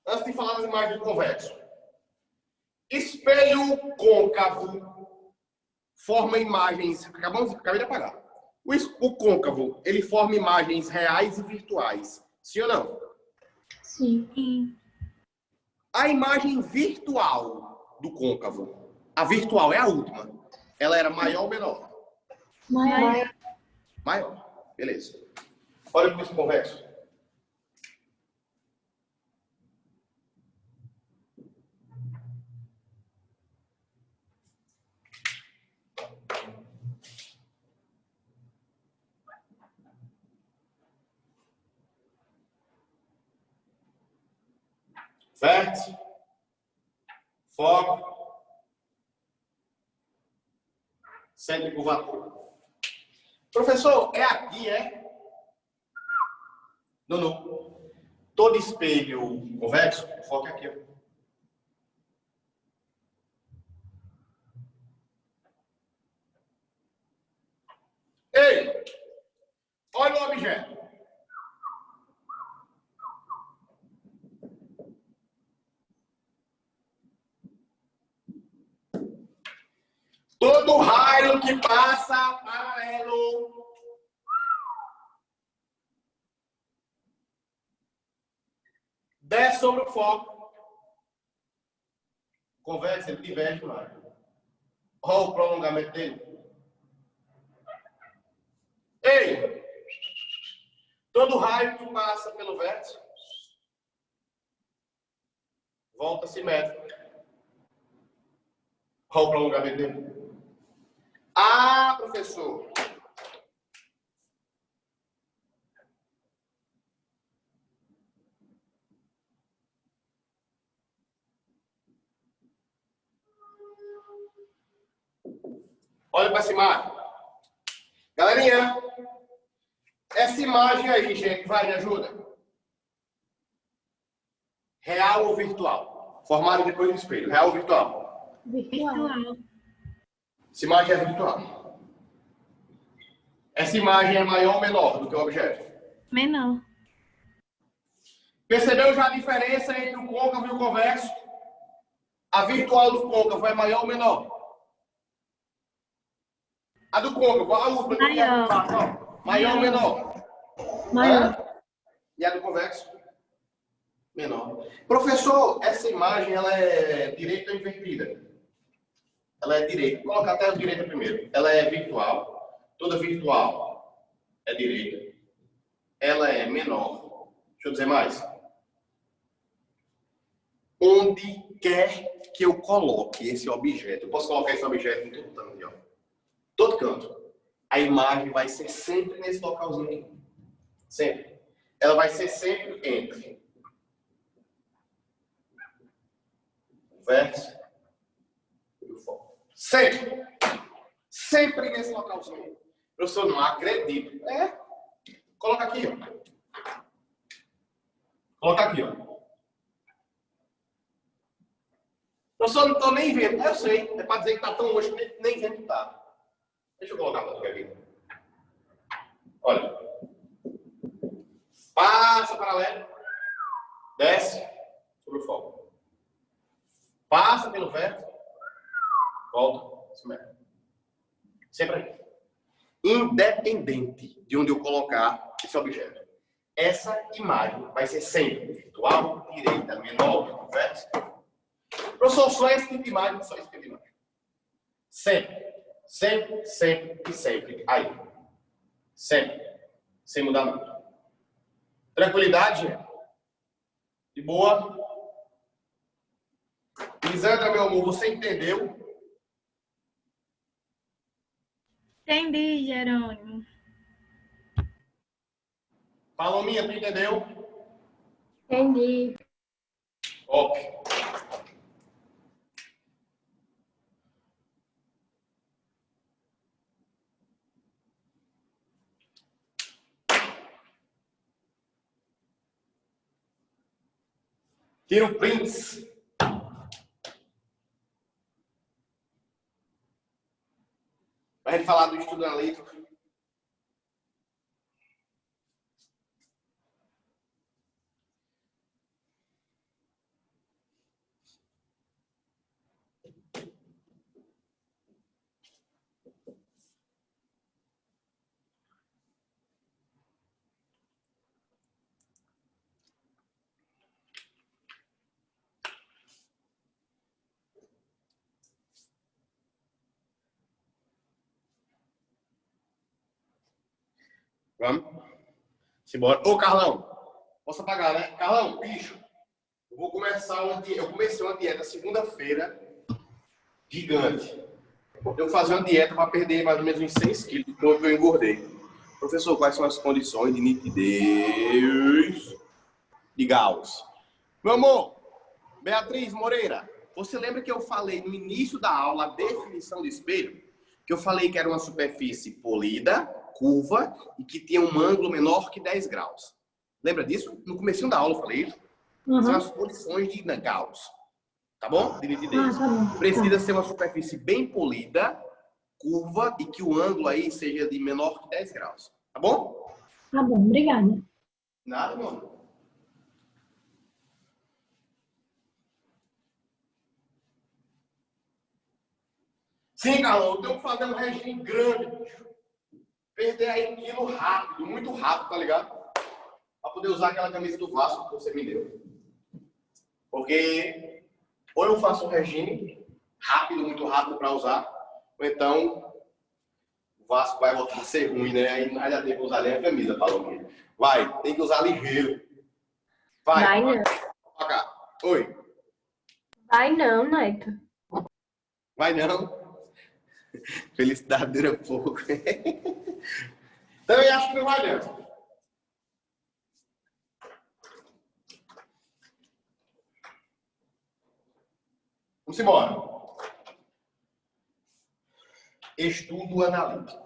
Antes de falar das imagens do convexo. Espelho côncavo forma imagens... Acabei de apagar. O côncavo, ele forma imagens reais e virtuais. Sim ou não? Sim. Sim. A imagem virtual do côncavo, a virtual é a última. Ela era maior ou menor? Maior. Maior. Beleza. Olha para esse convexo. Vértice. Foco. Centro de curvatura. Professor, é aqui, é? Não, não. Todo espelho convexo, o foco é aqui, ó. Ei! Olha o objeto. Todo raio que passa paralelo desce sobre o foco. Convexo, ele diverge mais. Olha o prolongamento dele. Ei! Todo raio que passa pelo vértice volta simétrico. Olha o prolongamento dele. Ah, professor. Olha para essa imagem. Galerinha, essa imagem aí, gente, vai, me ajuda. Real ou virtual? Formada depois do espelho. Real ou virtual? Virtual. Virtual. Essa imagem é virtual. Essa imagem é maior ou menor do que o objeto? Menor. Percebeu já a diferença entre o côncavo e o convexo? A virtual do côncavo é maior ou menor? A do côncavo, a última. Maior. Maior ou menor? Maior. E a do convexo? Menor. Professor, essa imagem ela é direita ou invertida? Ela é direita. Vou colocar até a direita primeiro. Ela é virtual. Toda virtual é direita. Ela é menor. Deixa eu dizer mais. Onde quer que eu coloque esse objeto, eu posso colocar esse objeto em todo canto, ó. Todo canto. A imagem vai ser sempre nesse localzinho aqui. Sempre. Ela vai ser sempre entre o vértice e o foco. Sempre. Sempre nesse localzinho. Professor, não acredito. É. Coloca aqui, ó. Coloca aqui, ó. Professor, não estou nem vendo. Eu sei. É para dizer que está tão longe que nem vendo que está. Deixa eu colocar aqui. Olha. Passa paralelo. Desce sobre o foco. Passa pelo vértice. Volta. Sempre aqui. Independente de onde eu colocar esse objeto. Essa imagem vai ser sempre virtual, direita, menor, vértice. Professor, só esse tipo de imagem, só esse tipo de imagem. Sempre. Sempre, sempre e sempre. Aí. Sempre. Sem mudar nada. Tranquilidade, gente? De boa? Lisandra, meu amor, você entendeu? Entendi, Jerônimo. Palominha, tu entendeu? Entendi. Ok. Tira o prints. Para a gente falar do estudo analítico. Vamos? Simbora. Ô, Carlão, posso apagar, né? Carlão, bicho, eu vou começar uma dieta. Eu comecei uma dieta segunda-feira gigante. Eu tenho que fazer uma dieta para perder mais ou menos uns 6 quilos do quanto eu engordei. Professor, quais são as condições de nitidez de Gauss? Meu amor, Beatriz Moreira, você lembra que eu falei no início da aula a definição do espelho? Que eu falei que era uma superfície polida, curva e que tinha um ângulo menor que 10 graus. Lembra disso? No comecinho da aula eu falei isso. São as condições de Gauss. Tá bom? De nitidez. Tá bom. Precisa ser uma superfície bem polida, curva e que o ângulo aí seja de menor que 10 graus. Tá bom? Tá bom, obrigada. Nada, meu amor. Sim, Carlão, eu tenho que fazer um regime grande, bicho. Perder aí quilo rápido, muito rápido, tá ligado? Pra poder usar aquela camisa do Vasco que você me deu. Porque ou eu faço um regime rápido, muito rápido pra usar, ou então o Vasco vai voltar a ser ruim, né? Aí não vai dar tempo de usar nem a camisa, Palominha. Vai, tem que usar ligeiro. Vai Vai não. Pra cá. Oi. Vai não, Neto. Vai não. Felicidade dura pouco. Então eu acho que não vai não. Vamos embora. Estudo analítico.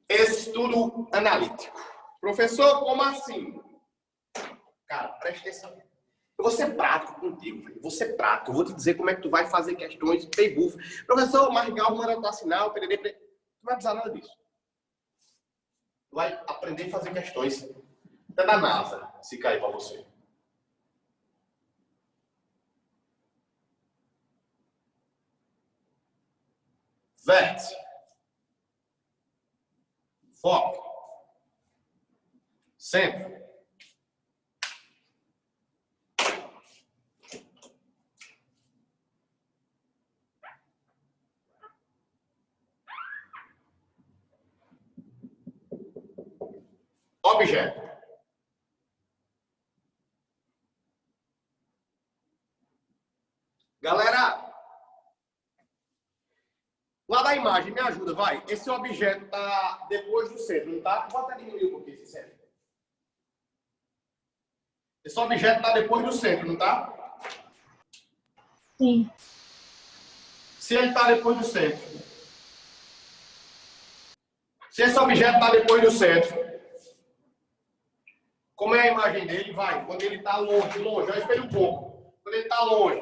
Estudo analítico. Professor, como assim? Cara, presta atenção. Eu vou ser prático contigo, velho. Eu vou ser prático. Eu vou te dizer como é que tu vai fazer questões pay buff. Professor, Margal, manda tua sinal, perere. Tu não vai precisar nada disso. Tu vai aprender a fazer questões até da NASA, se cair pra você. Vértice. Foco. Centro. Objeto. Galera, lá da imagem, me ajuda, vai. Esse objeto tá depois do centro, não tá? Vou até diminuir um pouquinho esse centro. Esse objeto tá depois do centro, não tá? Sim. Se ele tá depois do centro. Se esse objeto tá depois do centro, como é a imagem dele? Vai. Quando ele tá longe, eu espelho um pouco. Quando ele tá longe.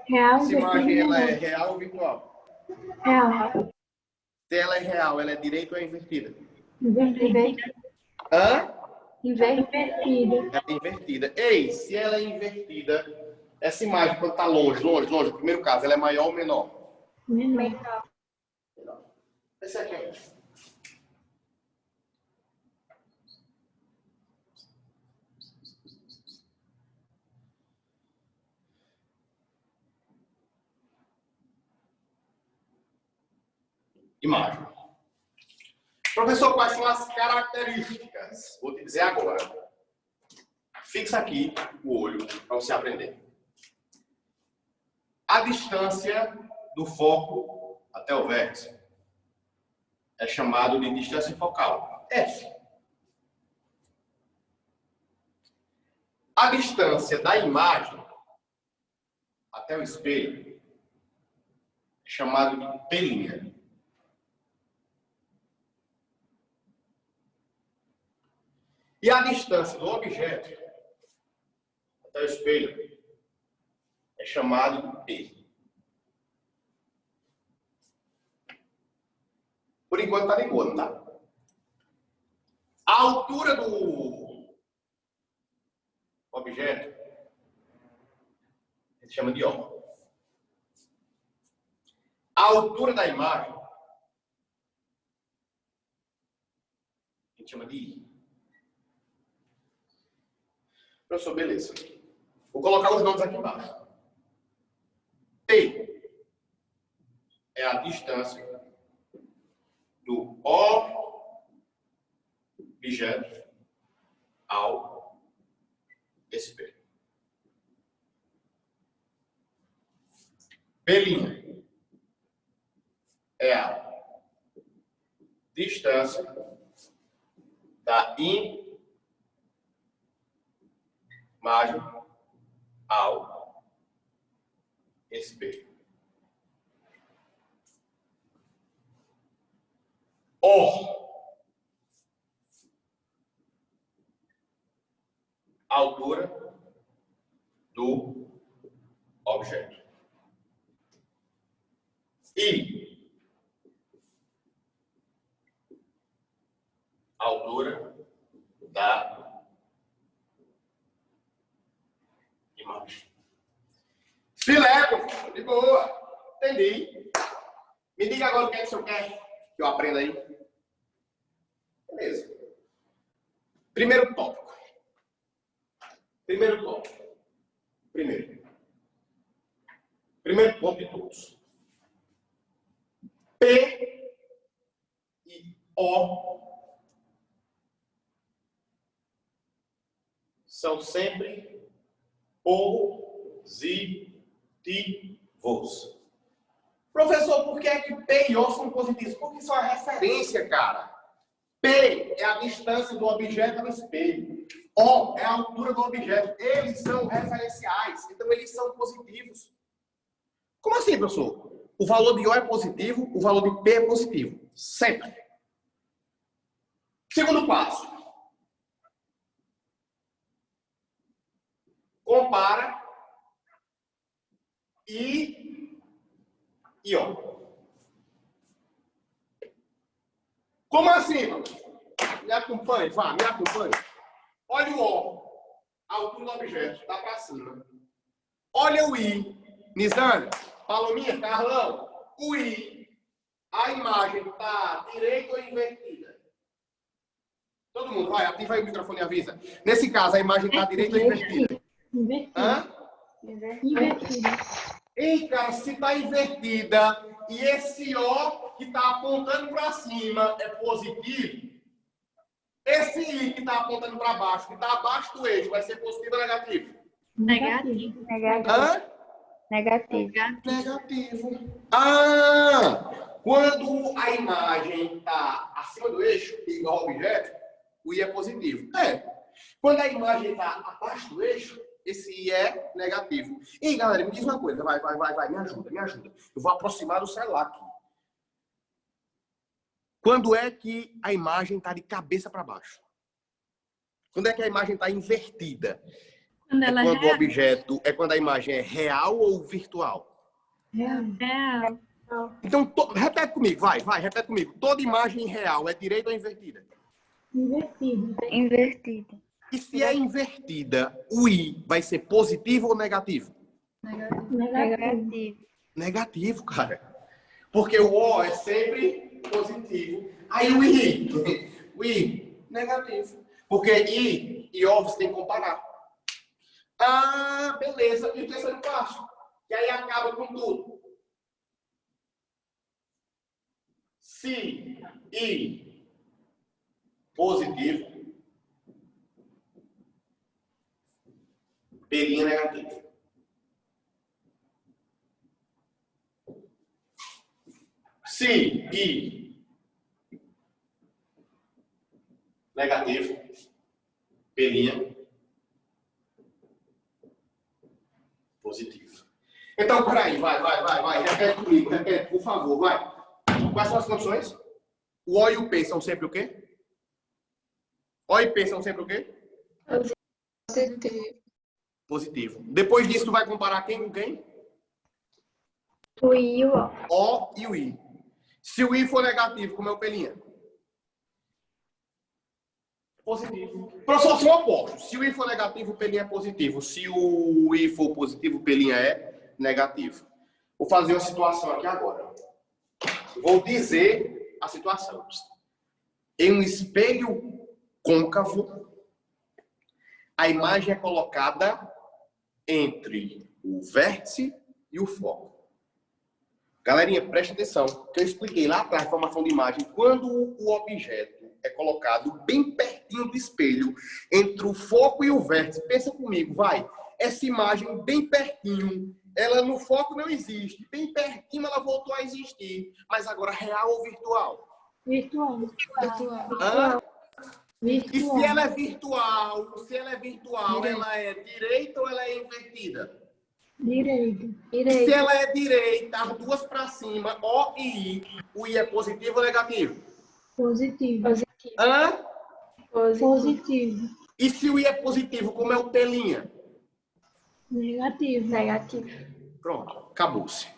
Real, Essa imagem, ela é real ou virtual? real. Se ela é real, ela é direita ou é invertida? Invertida. Hã? Invertida. Ela é invertida. Ei, se ela é invertida, essa imagem, quando tá longe, no primeiro caso, ela é maior ou menor? Menor. Esse aqui é. Imagem. Professor, quais são as características? Vou te dizer agora. Fixa aqui o olho para você aprender. A distância do foco até o vértice é chamado de distância focal, F. A distância da imagem até o espelho é chamado de P'. E a distância do objeto até o espelho é chamado de P. Por enquanto tá de boa, não tá? A altura do objeto a gente chama de O. A altura da imagem a gente chama de I. Professor, beleza. Vou colocar os nomes aqui embaixo. T é a distância do objeto ao espelho. P' é a distância da imagem ao espelho. O, altura do objeto. I, altura da imagem. Filé, de boa. Entendi. Me diga agora o que é que o senhor quer que eu aprenda aí. Beleza. Primeiro tópico. Primeiro ponto de todos. P e O são sempre positivos. Professor, por que é que P e O são positivos? Porque isso é uma referência, cara. P é a distância do objeto ao espelho. O é a altura do objeto. Eles são referenciais, então eles são positivos. Como assim, professor? O valor de O é positivo, o valor de P é positivo. Sempre. Segundo passo. Compara I e O. Como assim, professor? Me acompanhe, vá, me acompanhe. Olha o O, a altura do objeto, está para cima. Olha o I. Nizane, Palominha, Carlão, o I, a imagem está direita ou invertida? Todo mundo, vai, ativa aí o microfone e avisa. Nesse caso, a imagem está direita ou invertida? Invertida. Hã? Invertida. Ei, cara, se está invertida e esse O que está apontando para cima é positivo, esse I que está apontando para baixo, que está abaixo do eixo, vai ser positivo ou negativo? Negativo. Negativo. Hã? Negativo. Negativo. Ah! Quando a imagem está acima do eixo, igual ao objeto, o I é positivo. É. Quando a imagem está abaixo do eixo, esse I é negativo. E galera, me diz uma coisa. Vai. Me ajuda. Eu vou aproximar do celular aqui. Quando é que a imagem está de cabeça para baixo? Quando é que a imagem está invertida? Quando ela Quando o real. objeto é quando a imagem é real ou virtual? Real. Então, repete comigo, vai, repete comigo. Toda imagem real é direita ou invertida? Invertida. Invertida. E se é invertida, o I vai ser positivo ou negativo? Negativo. Negativo, cara. Porque o O é sempre positivo. Aí o I, negativo. Porque I e O você tem que comparar. Ah, beleza. E o terceiro passo? Que aí acaba com tudo. Se I positivo, P' negativo. Se I negativo, P' positivo. Então, peraí, vai. Repete comigo, por favor, vai. Quais são as condições? O O e o P são sempre o quê? O e P são sempre o quê? Positivo. Positivo. Depois disso, tu vai comparar quem com quem? O I e o O. O e o I. Se o I for negativo, como é o P'? Positivo. Professor, são opostos. Se o I for negativo, o P' é positivo. Se o I for positivo, o P' é negativo. Vou fazer uma situação aqui agora. Vou dizer a situação. Em um espelho côncavo, A imagem é colocada entre o vértice e o foco. Galerinha, preste atenção, que eu expliquei lá atrás a formação de imagem. Quando o objeto é colocado bem pertinho do espelho, entre o foco e o vértice, pensa comigo, vai. Essa imagem bem pertinho, ela no foco não existe. Bem pertinho ela voltou a existir. Mas agora real ou virtual? Virtual. Hã? E se Virtual. ela é virtual, ela é direita ou ela é invertida? Direito. Se ela é direita, as duas para cima, O e I, o I é positivo ou negativo? Positivo. Hã? Positivo. E se o I é positivo, como é o telinha? Negativo. Pronto, acabou-se.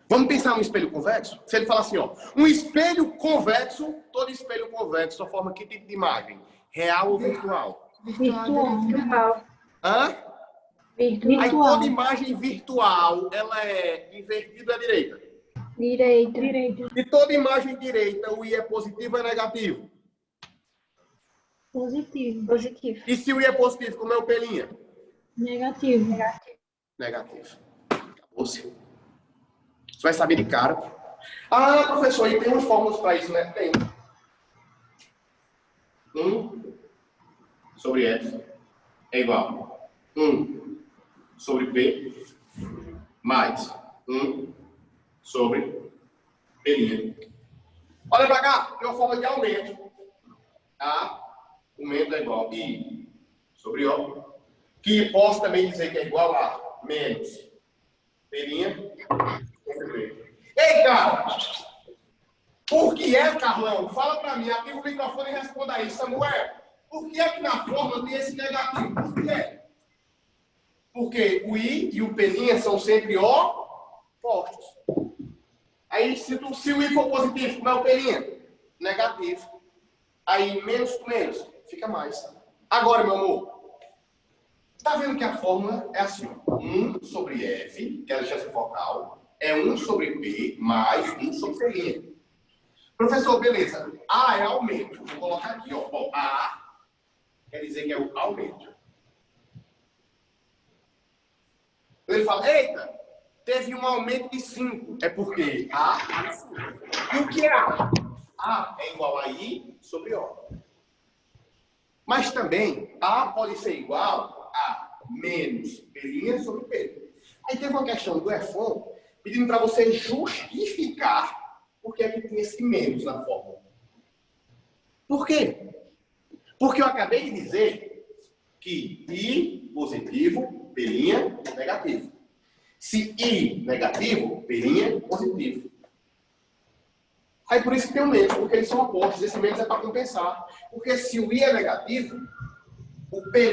Vamos pensar no espelho convexo? Se ele falar assim, ó, um espelho convexo, todo espelho convexo só forma que tipo de imagem? Real ou virtual? Virtual. Hã? Aí Virtual. toda imagem virtual, ela é invertida à direita? Direito. E toda imagem direita, o I é positivo ou é negativo? Positivo. E se o I é positivo, como é o pelinha? Negativo. Negativo. Acabou-se. Você vai saber de cara. Ah, professor, e tem umas fórmulas para isso, né? Tem. 1 sobre F é igual a 1 sobre P mais 1 sobre P'. Olha para cá, tem uma forma de aumento. Aumento é igual a I sobre O, que posso também dizer que é igual a menos P' sobre P. Ei, cara! Por que é, Carlão? Fala para mim, ativa o microfone e responda aí. Samuel, por que é que na fórmula tem esse negativo? Por que é? Porque o I e o P' são sempre opostos. Aí, se o I for positivo, como é o P'? Negativo. Aí, menos com menos, fica mais. Agora, meu amor, tá vendo que a fórmula é assim, ó. 1 sobre F, que é a distância focal, é 1 sobre P mais 1 sobre P'. Professor, beleza. A é aumento. Vou colocar aqui, ó. Bom, A quer dizer que é o aumento. Ele fala, eita, teve um aumento de 5. É porque A é 5. E o que é A? A é igual a I sobre O. Mas também, A pode ser igual a menos P' sobre P. Aí teve uma questão do EFON pedindo para você justificar por que é que tem esse menos na fórmula. Por quê? Porque eu acabei de dizer que I positivo, P' negativo. Se I negativo, P' positivo. Aí por isso que tem o menos, porque eles são opostos. Esse menos é para compensar. Porque se o I é negativo, o P',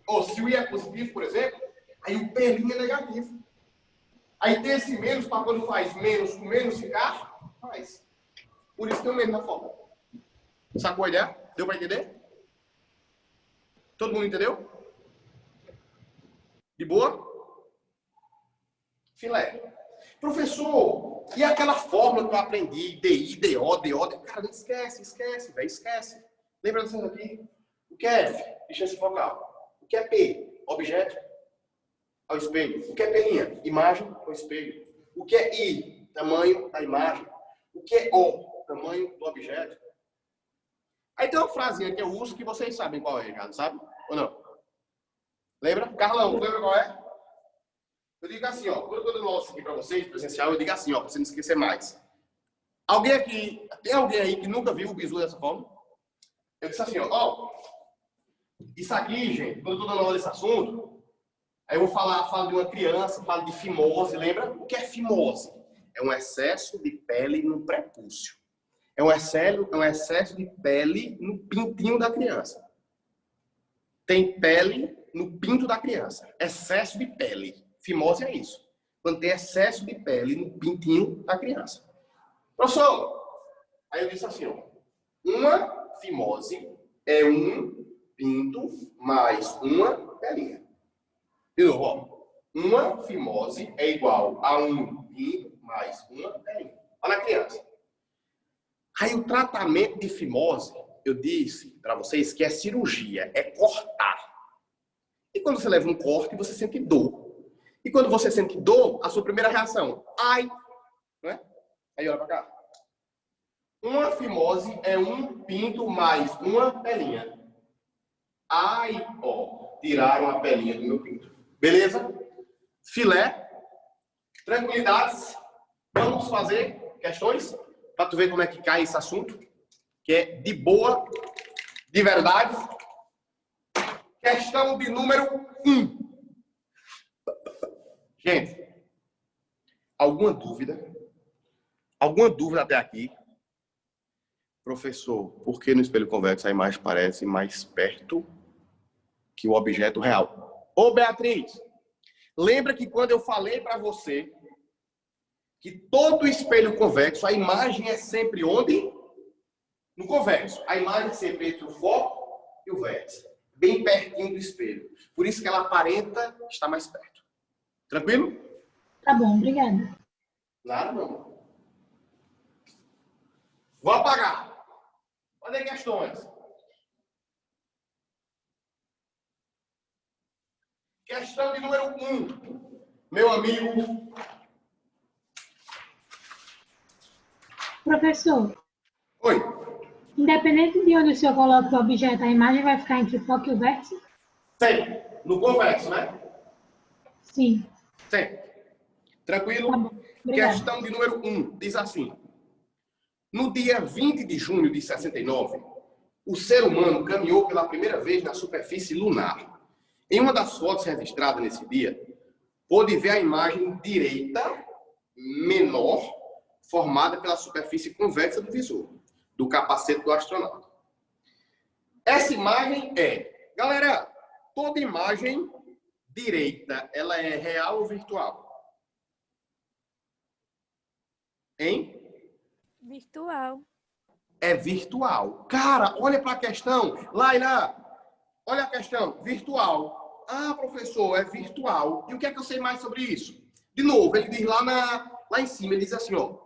ou se o I é positivo, por exemplo, aí o P' é negativo. Aí tem esse menos para quando faz menos com menos ficar mais. Por isso tem o menos na fórmula. Sacou a ideia? Deu para entender? Todo mundo entendeu? De boa? Filé. Professor, e aquela fórmula que eu aprendi, DI, DO, DO, cara, esquece, velho, esquece. Lembra disso aqui? O que é F? Distância focal. O que é P? Objeto ao espelho. O que é P'? Imagem ao espelho. O que é I? Tamanho da imagem. O que é O? Tamanho do objeto. Aí tem uma frasinha que eu uso que vocês sabem qual é, já, sabe? Ou não? Lembra? Carlão, lembra qual é? Eu digo assim, ó, quando eu dou aula aqui para vocês, presencial, eu digo assim, ó, para você não esquecer mais. Tem alguém aí que nunca viu o bizu dessa forma? Eu disse assim, ó, isso aqui, gente, quando eu estou dando aula desse assunto, aí eu vou falo de uma criança, falo de fimose, lembra? O que é fimose? É um excesso de pele no prepúcio. É um excesso de pele no pintinho da criança. Tem pele no pinto da criança. Excesso de pele. Fimose é isso. Quando tem excesso de pele no pintinho da criança. Professor, aí eu disse assim, ó. Uma fimose é um pinto mais uma pelinha. De novo, ó. Uma fimose é igual a um pinto mais uma pelinha. Olha na criança. Aí o tratamento de fimose eu disse para vocês que é cirurgia, é cortar. E quando você leva um corte, você sente dor. E quando você sente dor, a sua primeira reação, ai, não é? Aí olha para cá. Uma fimose é um pinto mais uma pelinha. Ai, ó, tiraram a pelinha do meu pinto. Beleza? Filé. Tranquilidades. Vamos fazer questões para tu ver como é que cai esse assunto, que é de boa, de verdade. Questão de número 1. Gente, alguma dúvida? Alguma dúvida até aqui? Professor, por que no espelho convexo a imagem parece mais perto que o objeto real? Ô, Beatriz, lembra que quando eu falei para você que todo espelho convexo, a imagem é sempre onde? No convexo. A imagem é sempre entre o foco e o vértice. Bem pertinho do espelho. Por isso que ela aparenta estar mais perto. Tranquilo? Tá bom, obrigada. Nada, meu amor. Vou apagar. Olha questões. Questão de número 1. Meu amigo. Professor, Oi. independente de onde o senhor coloque o objeto, a imagem vai ficar entre o foco e o vértice? Sempre. No convexo, né? Sim. Sempre. Tranquilo? Tá bom. Obrigada. Questão de número 1. Diz assim. No dia 20 de junho de 69, o ser humano caminhou pela primeira vez na superfície lunar. Em uma das fotos registradas nesse dia, pôde ver a imagem direita menor formada pela superfície convexa do visor, do capacete do astronauta. Essa imagem é... Galera, toda imagem direita, ela é real ou virtual? Hein? Virtual. É virtual. Cara, olha para a questão. Laila, olha a questão. Virtual. Ah, professor, é virtual. E o que é que eu sei mais sobre isso? De novo, ele diz lá em cima, ele diz assim, ó.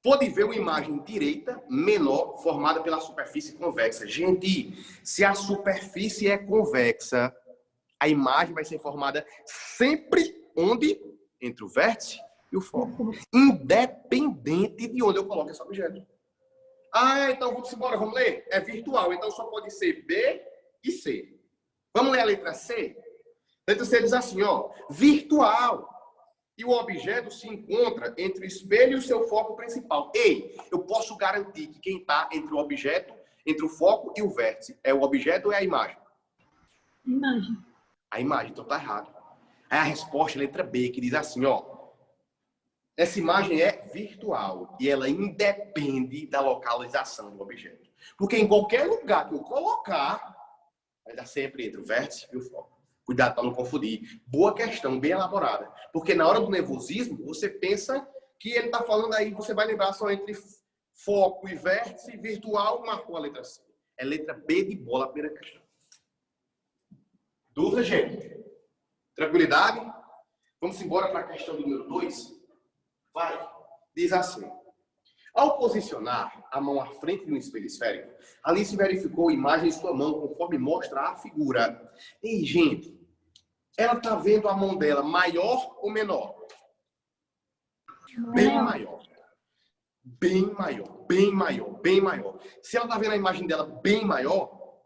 Pode ver uma imagem direita menor formada pela superfície convexa. Gente, se a superfície é convexa, a imagem vai ser formada sempre onde? Entre o vértice e o foco. Independente de onde eu coloque esse objeto. Ah, então vamos embora, vamos ler? É virtual, então só pode ser B e C. Vamos ler a letra C? A letra C diz assim, ó. Virtual. E o objeto se encontra entre o espelho e o seu foco principal. Ei, eu posso garantir que quem está entre o objeto, entre o foco e o vértice, é o objeto ou é a imagem? Imagem. A imagem, então tá errado. Aí a resposta é a letra B, que diz assim, ó. Essa imagem é virtual e ela independe da localização do objeto. Porque em qualquer lugar que eu colocar, vai dar sempre entre o vértice e o foco. Cuidado para não confundir. Boa questão, bem elaborada. Porque na hora do nervosismo, você pensa que ele está falando aí, você vai lembrar só entre foco e vértice, virtual, marcou a letra C. É letra B de bola, a primeira questão. Dúvida, gente? Tranquilidade? Vamos embora para a questão número 2? Vai. Diz assim. Ao posicionar a mão à frente de um espelho esférico, Alice verificou a imagem em sua mão conforme mostra a figura. Ei, gente, ela está vendo a mão dela maior ou menor? Bem maior. Bem maior, bem maior, bem maior. Se ela está vendo a imagem dela bem maior,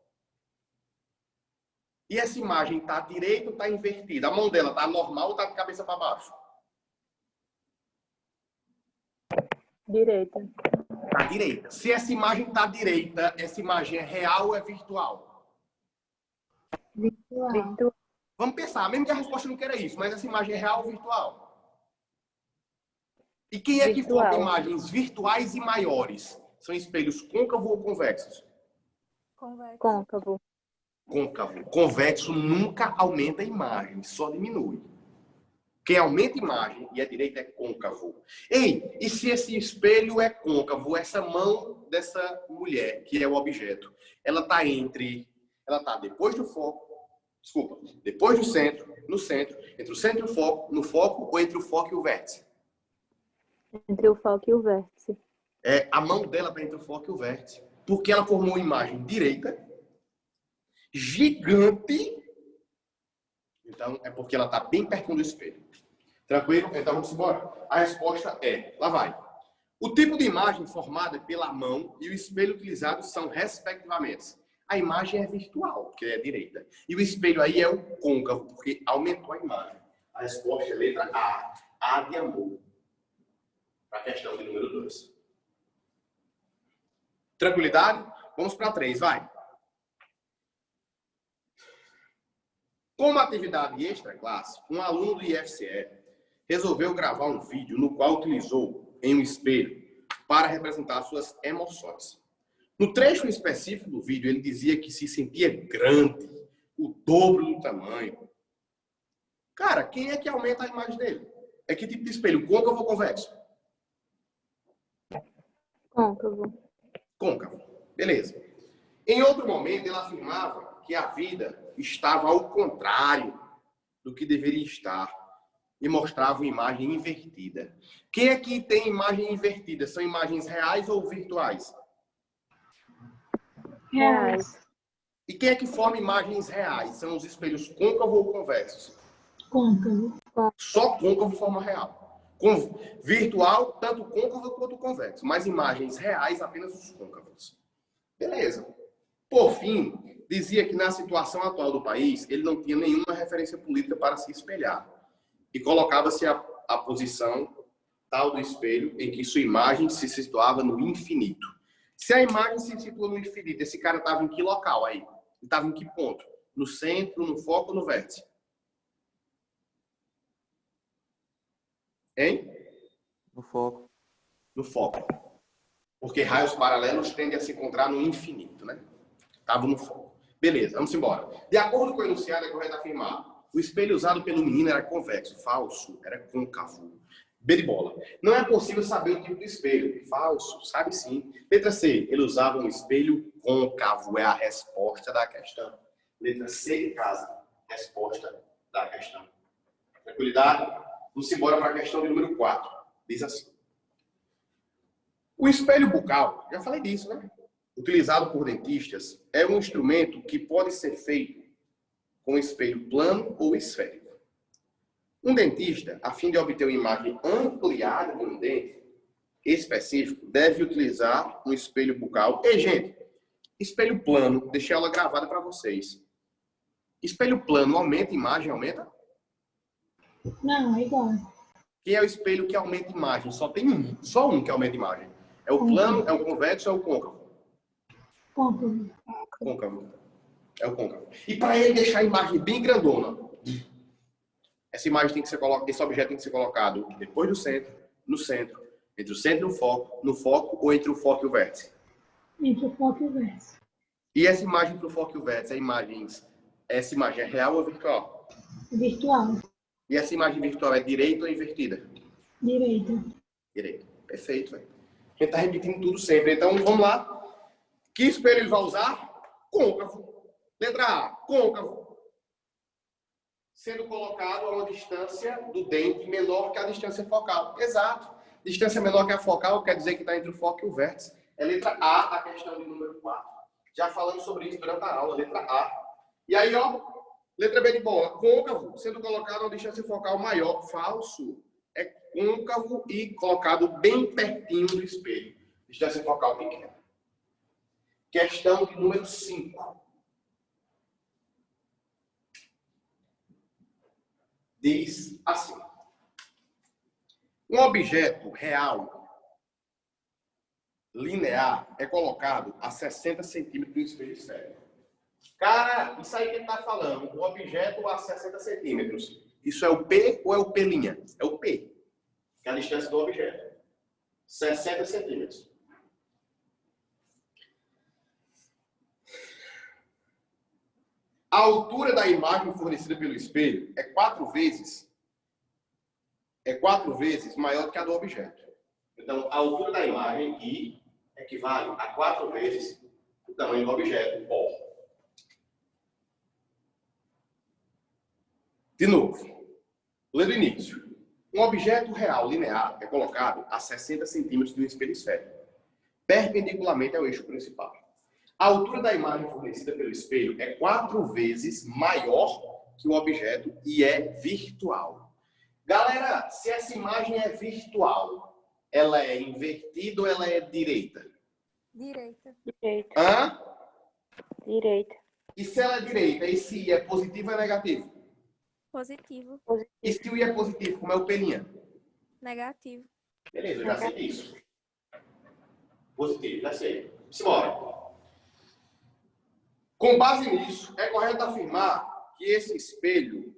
e essa imagem está à direita ou está invertida? A mão dela está normal ou está de cabeça para baixo? Direita. Está direita. Se essa imagem está à direita, essa imagem é real ou é virtual? Virtual. Vamos pensar, mesmo que a resposta não queira isso, mas essa imagem é real ou virtual? E quem é que foca imagens virtuais e maiores? São espelhos côncavo ou convexos? Côncavo. Côncavo. Convexo nunca aumenta a imagem, só diminui. Quem aumenta a imagem e a direita é côncavo. Ei, e se esse espelho é côncavo, essa mão dessa mulher, que é o objeto, ela está depois do foco, depois do centro, no centro, entre o centro e o foco, no foco ou entre o foco e o vértice? Entre o foco e o vértice. A mão dela está entre o foco e o vértice. porque ela formou uma imagem direita, gigante. Então, é porque ela está bem pertinho do espelho. Tranquilo? Então, vamos embora. A resposta é, lá vai. O tipo de imagem formada pela mão e o espelho utilizado são, respectivamente, a imagem é virtual, porque é direita. E o espelho aí é o côncavo, porque aumentou a imagem. A resposta é letra A. A de amor. Para a questão de número 2. Tranquilidade? Vamos para 3, vai. Como atividade extra-classe, um aluno do IFCE resolveu gravar um vídeo no qual utilizou em um espelho para representar suas emoções. No trecho específico do vídeo, ele dizia que se sentia grande, o dobro do tamanho. Cara, quem é que aumenta a imagem dele? É que tipo de espelho? Côncavo ou convexo? Côncavo. Côncavo. Beleza. Em outro momento, ele afirmava que a vida estava ao contrário do que deveria estar e mostrava uma imagem invertida. Quem aqui tem imagem invertida? São imagens reais ou virtuais? Reais. E quem é que forma imagens reais? São os espelhos côncavo ou convexos? Côncavo. Só côncavo forma real. Virtual, tanto côncavo quanto convexo. Mas imagens reais, apenas os côncavos. Beleza. Por fim, dizia que na situação atual do país, ele não tinha nenhuma referência política para se espelhar. E colocava-se a posição tal do espelho em que sua imagem se situava no infinito. Se a imagem se situa no infinito, esse cara estava em que local aí? Ele estava em que ponto? No centro, no foco ou no vértice? Hein? No foco. No foco. Porque raios paralelos tendem a se encontrar no infinito, né? Estava no foco. Beleza, vamos embora. De acordo com o enunciado, é correto afirmar: o espelho usado pelo menino era convexo. Falso, era côncavo. B de bola. Não é possível saber o tipo de espelho. Falso, sabe sim. Letra C, ele usava um espelho côncavo. É a resposta da questão. Letra C de casa. Resposta da questão. Tranquilidade? Vamos embora para a questão de número 4. Diz assim. O espelho bucal, já falei disso, né? Utilizado por dentistas, é um instrumento que pode ser feito com espelho plano ou esférico. Um dentista, a fim de obter uma imagem ampliada de um dente específico, deve utilizar um espelho bucal. E, gente, espelho plano, deixei ela gravada para vocês. Espelho plano aumenta a imagem, aumenta? Não, é igual. Que é o espelho que aumenta a imagem? Só tem um, só um que aumenta a imagem. É o plano, é o convexo, é o côncavo? Côncavo. Côncavo. É o côncavo. E para ele deixar a imagem bem grandona, essa imagem tem que ser colocada, esse objeto tem que ser colocado depois do centro, no centro, entre o centro e no foco ou entre o foco e o vértice. Entre o foco e o vértice. E essa imagem para o foco e o vértice, essa imagem é real ou virtual? Virtual. E essa imagem virtual é direita ou invertida? Direita. Direita. Perfeito, velho. A gente está repetindo tudo sempre. Então, vamos lá. Que espelho ele vai usar? Côncavo. Letra A, côncavo. Sendo colocado a uma distância do dente menor que a distância focal. Exato. Distância menor que a focal quer dizer que está entre o foco e o vértice. É letra A, a questão de número 4. Já falamos sobre isso durante a aula, letra A. E aí, ó, letra B de bola. Côncavo, sendo colocado a uma distância focal maior. Falso. É côncavo e colocado bem pertinho do espelho. Distância focal pequena. Questão de número 5. Diz assim. Um objeto real, linear, é colocado a 60 centímetros do espelho esférico. Cara, isso aí que ele está falando, um objeto a 60 centímetros. Isso é o P ou é o P'? É o P, que é a distância do objeto. 60 centímetros. A altura da imagem fornecida pelo espelho é 4 vezes maior do que a do objeto. Então, a altura da imagem I equivale a 4 vezes o tamanho do objeto, O. De novo, lendo o início. Um objeto real linear é colocado a 60 centímetros do espelho esférico. perpendicularmente ao eixo principal. A altura da imagem fornecida pelo espelho é 4 vezes maior que o objeto e é virtual. Galera, se essa imagem é virtual, ela é invertida ou ela é direita? Direita. Direita. Hã? Direita. E se ela é direita, esse I é positivo ou é negativo? Positivo. E se o I é positivo, como é o pelinha? Negativo. Beleza, eu já sei disso. Positivo, já sei. Simbora. Com base nisso, é correto afirmar que esse espelho...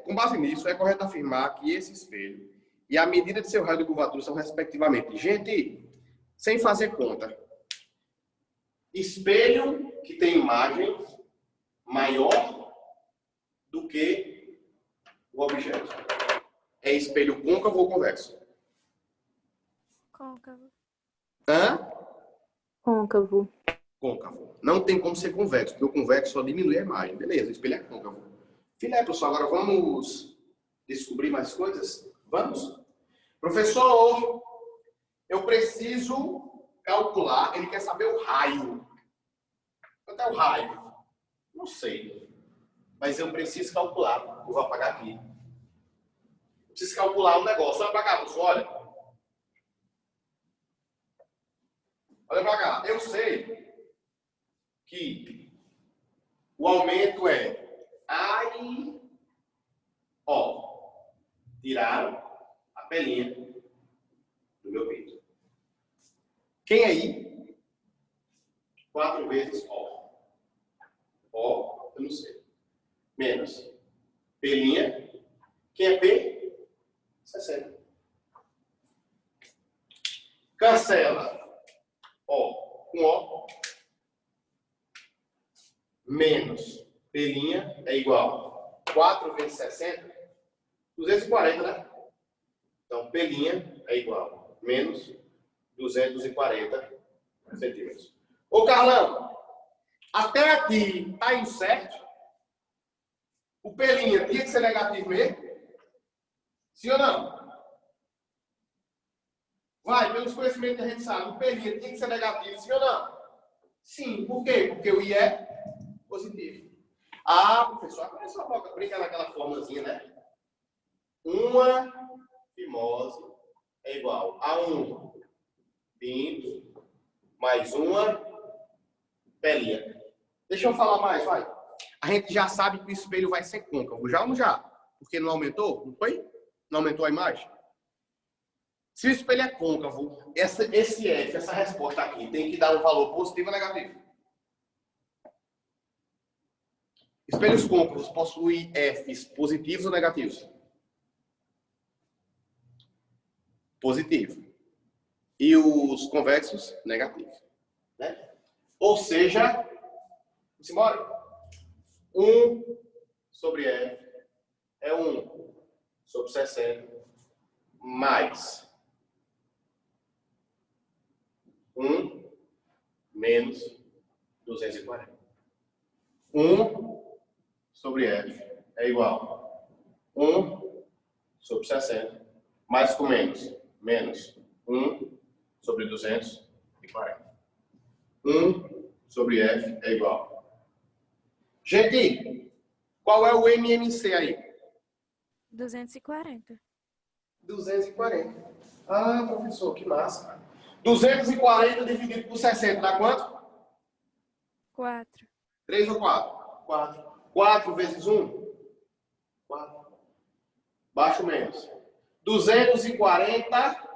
Com base nisso, é correto afirmar que esse espelho e a medida de seu raio de curvatura são, respectivamente... Gente, sem fazer conta. Espelho que tem imagem maior do que o objeto. É espelho côncavo ou convexo? Côncavo. Hã? Côncavo. Côncavo. Não tem como ser convexo, porque o convexo só diminui a imagem. Beleza, o espelho é côncavo. Filé, pessoal, agora vamos descobrir mais coisas? Vamos? Professor, eu preciso calcular, ele quer saber o raio. Quanto é o raio? Não sei. Mas eu preciso calcular. Eu vou apagar aqui. Eu preciso calcular um negócio. Olha pra cá, professor, olha. Olha pra cá. Eu sei que o aumento é ai, ó, tiraram a pelinha do meu peito. Quem aí? 4 vezes ó. Ó, eu não sei. Menos pelinha. Quem é P? 60. Cancela. Ó, com ó. Menos pelinha é igual 4 vezes 60, 240, né? Então, pelinha é igual menos 240 centímetros. Ô, Carlão, até aqui tá incerto? O pelinha tinha que ser negativo mesmo? Sim ou não? Vai, pelos conhecimentos que a gente sabe, o pelinha tinha que ser negativo, sim ou não? Sim, por quê? Porque o I é positivo. Ah, professor, agora é só brincar naquela formulazinha, né? Uma fimose é igual a um pinto mais uma pelinha. Deixa eu falar mais, vai. A gente já sabe que o espelho vai ser côncavo, já ou não já? Porque não aumentou, não foi? Não aumentou a imagem? Se o espelho é côncavo, esse F, essa resposta aqui, tem que dar um valor positivo ou negativo? Espelhos côncavos possuem Fs positivos ou negativos? Positivo. E os convexos? Negativos. Né? Ou seja, vamos embora. 1 sobre F é 1 sobre 60 mais 1 menos 240. 1 sobre F é igual a 1 sobre 60 mais com menos. Menos 1 sobre 240. 1 sobre F é igual. Gente, qual é o MMC aí? 240. 240. Ah, professor, que massa. 240 dividido por 60 dá quanto? 4. 3 ou 4? 4. 4 vezes 1? 4. Baixo menos. 240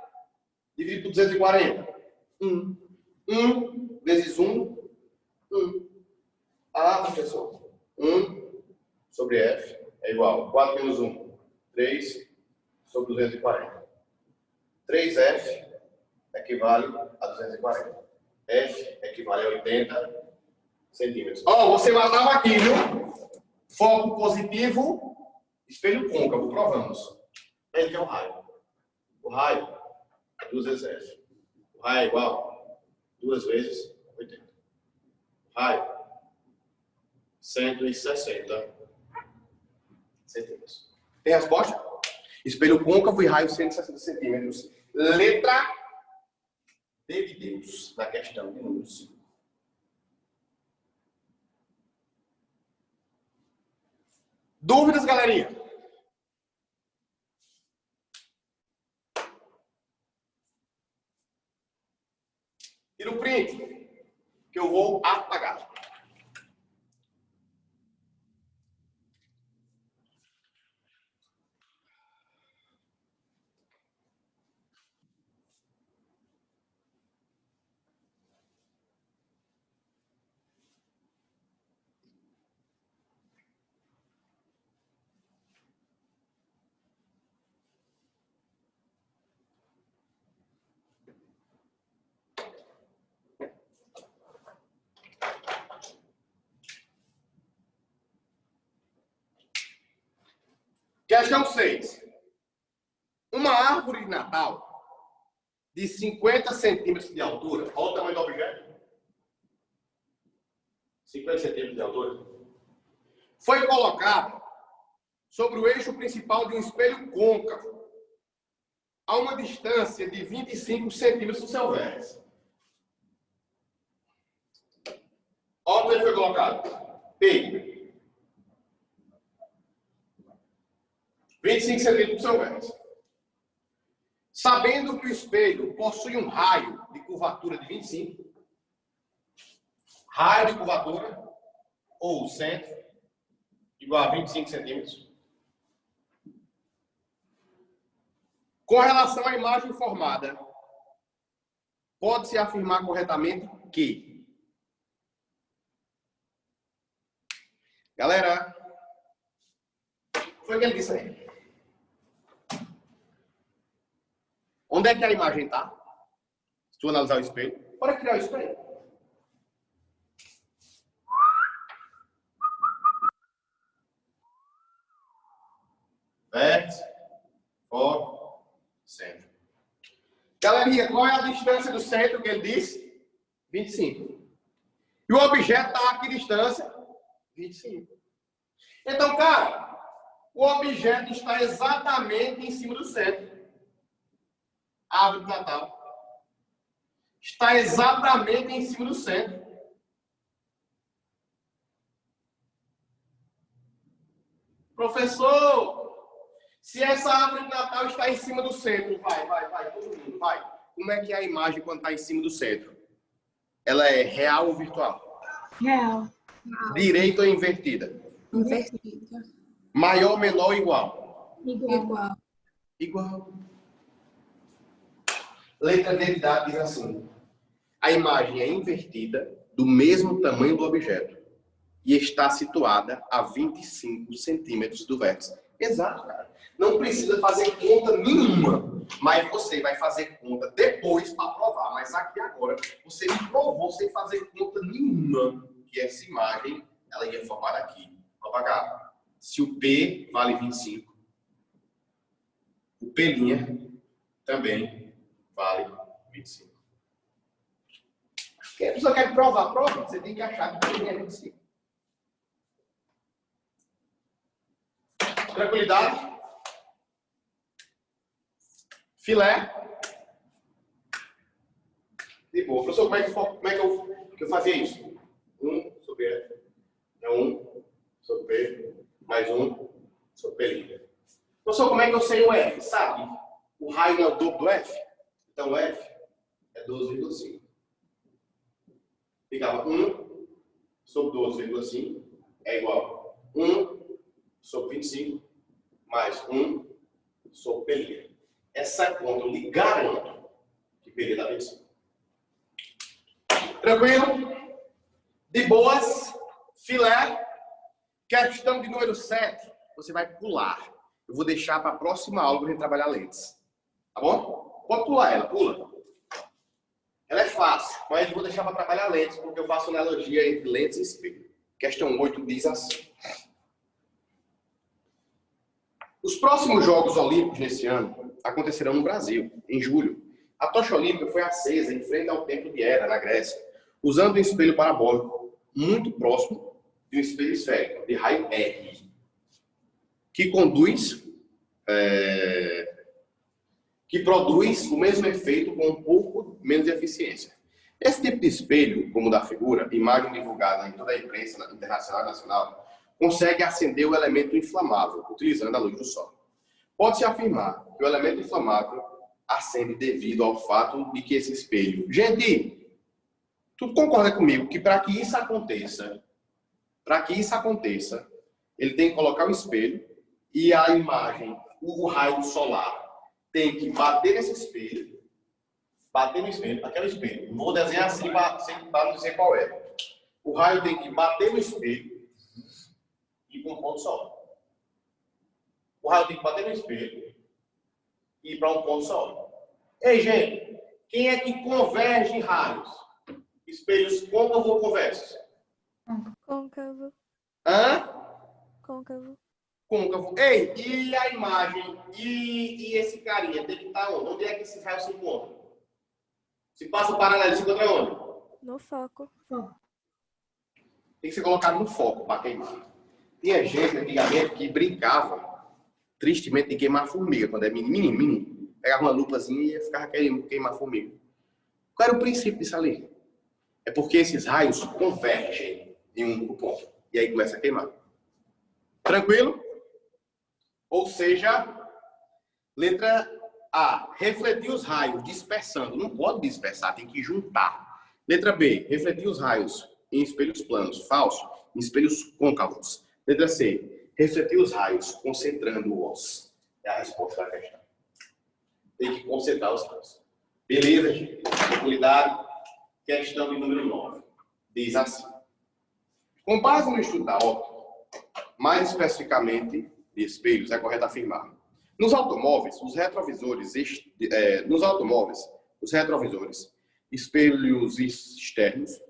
dividido por 240? 1. 1 vezes 1? 1. Ah, professor. 1 sobre F é igual a 4 menos 1. 3 sobre 240. 3F equivale a 240. F equivale a 80 centímetros. Ó, você matava aqui, viu? Foco positivo, espelho côncavo. Provamos. Ele é o raio. O raio é 2 vezes F. O raio é igual a 2 vezes 80. O raio 160 centímetros. Tem resposta? Espelho côncavo e raio 160 centímetros. Letra D de Deus, na questão de número 5. Dúvidas, galerinha? Tira o print, que eu vou apagar. Questão 6. Uma árvore de Natal de 50 centímetros de altura. Olha o tamanho do objeto. 50 centímetros de altura. Foi colocada sobre o eixo principal de um espelho côncavo, a uma distância de 25 centímetros do seu vértice. Olha onde ele foi colocado. P. 25 centímetros do seu vértice. Sabendo que o espelho possui um raio de curvatura de 25, raio de curvatura, ou o centro, igual a 25 centímetros. Com relação à imagem formada, pode-se afirmar corretamente que... Galera, foi o que ele disse aí. Onde é que a imagem está? Se tu analisar o espelho, bora criar o espelho. Vértice, foco, centro. Galerinha, qual é a distância do centro que ele disse? 25. E o objeto está a que distância? 25. Então, cara, o objeto está exatamente em cima do centro. A árvore de Natal está exatamente em cima do centro. Professor, se essa árvore de Natal está em cima do centro, vai, todo mundo, vai. Como é que é a imagem quando está em cima do centro? Ela é real ou virtual? Real. Direita ou invertida? Invertida. Maior, menor ou igual? Igual. Igual. Letra D de dado diz assim: a imagem é invertida do mesmo tamanho do objeto e está situada a 25 centímetros do vértice. Exato, cara. Não precisa fazer conta nenhuma, mas você vai fazer conta depois para provar. Mas aqui agora, você me provou sem fazer conta nenhuma que essa imagem ela ia formar aqui. Vou apagar. Se o P vale 25, o P' também vale 25. Porque a pessoa quer provar a prova, você tem que achar que o P é 25. Tranquilidade? Filé? De boa. Professor, como é que eu fazia isso? 1 sobre F. É 1 sobre P. Mais 1 sobre P'. Professor, como é que eu sei o F? Sabe? O raio não é o dobro do F? Então o F é 12,5. Ficava 1 sobre 12,5 é igual a 1 sobre 25 mais 1 sobre P'. Essa conta eu lhe garanto que P' dá 25. Tranquilo? De boas? Filé? Questão de número 7, você vai pular. Eu vou deixar para a próxima aula para a gente trabalhar lentes. Tá bom? Pode pular ela, pula. Ela é fácil, mas eu vou deixar para trabalhar lentes, porque eu faço analogia entre lentes e espelho. Questão 8 diz assim: os próximos Jogos Olímpicos nesse ano acontecerão no Brasil, em julho. A tocha olímpica foi acesa em frente ao templo de Hera, na Grécia, usando um espelho parabólico muito próximo de um espelho esférico, de raio R, que conduz que produz o mesmo efeito com um pouco menos de eficiência. Esse tipo de espelho, como o da figura, imagem divulgada em toda a imprensa internacional e nacional, consegue acender o elemento inflamável, utilizando a luz do sol. Pode-se afirmar que o elemento inflamável acende devido ao fato de que esse espelho... Gente, tu concorda comigo que para que isso aconteça, ele tem que colocar o espelho e a imagem, o raio solar, tem que bater nesse espelho, aquele espelho. Não vou desenhar assim para não dizer qual é. O raio tem que bater no espelho e ir para um ponto só. O raio tem que bater no espelho e ir para um ponto só. Ei, gente, quem é que converge raios? Espelhos côncavos ou convexos? Côncavo. Hã? Côncavo. Côncavo. Ei, e a imagem? E esse carinha tem que estar onde? Onde é que esses raios se encontram? Se passa o paralelo, se encontra onde? No foco. Tem que ser colocado no foco para queimar. Tinha gente antigamente que brincava tristemente de queimar formiga, quando é menino. Pegava uma lupazinha e ia ficar queimar formiga. Qual era o princípio disso ali? É porque esses raios convergem em um ponto. E aí começa a queimar. Tranquilo? Ou seja, letra A. Refletir os raios dispersando. Não pode dispersar, tem que juntar. Letra B. Refletir os raios em espelhos planos. Falso. Em espelhos côncavos. Letra C. Refletir os raios concentrando-os. É a resposta da questão. Tem que concentrar os raios. Beleza, gente? Tranquilidade. Questão de número 9. Diz assim. Com base no estudo da óptica, mais especificamente de espelhos, é correto afirmar. Nos automóveis, os retrovisores, espelhos externos,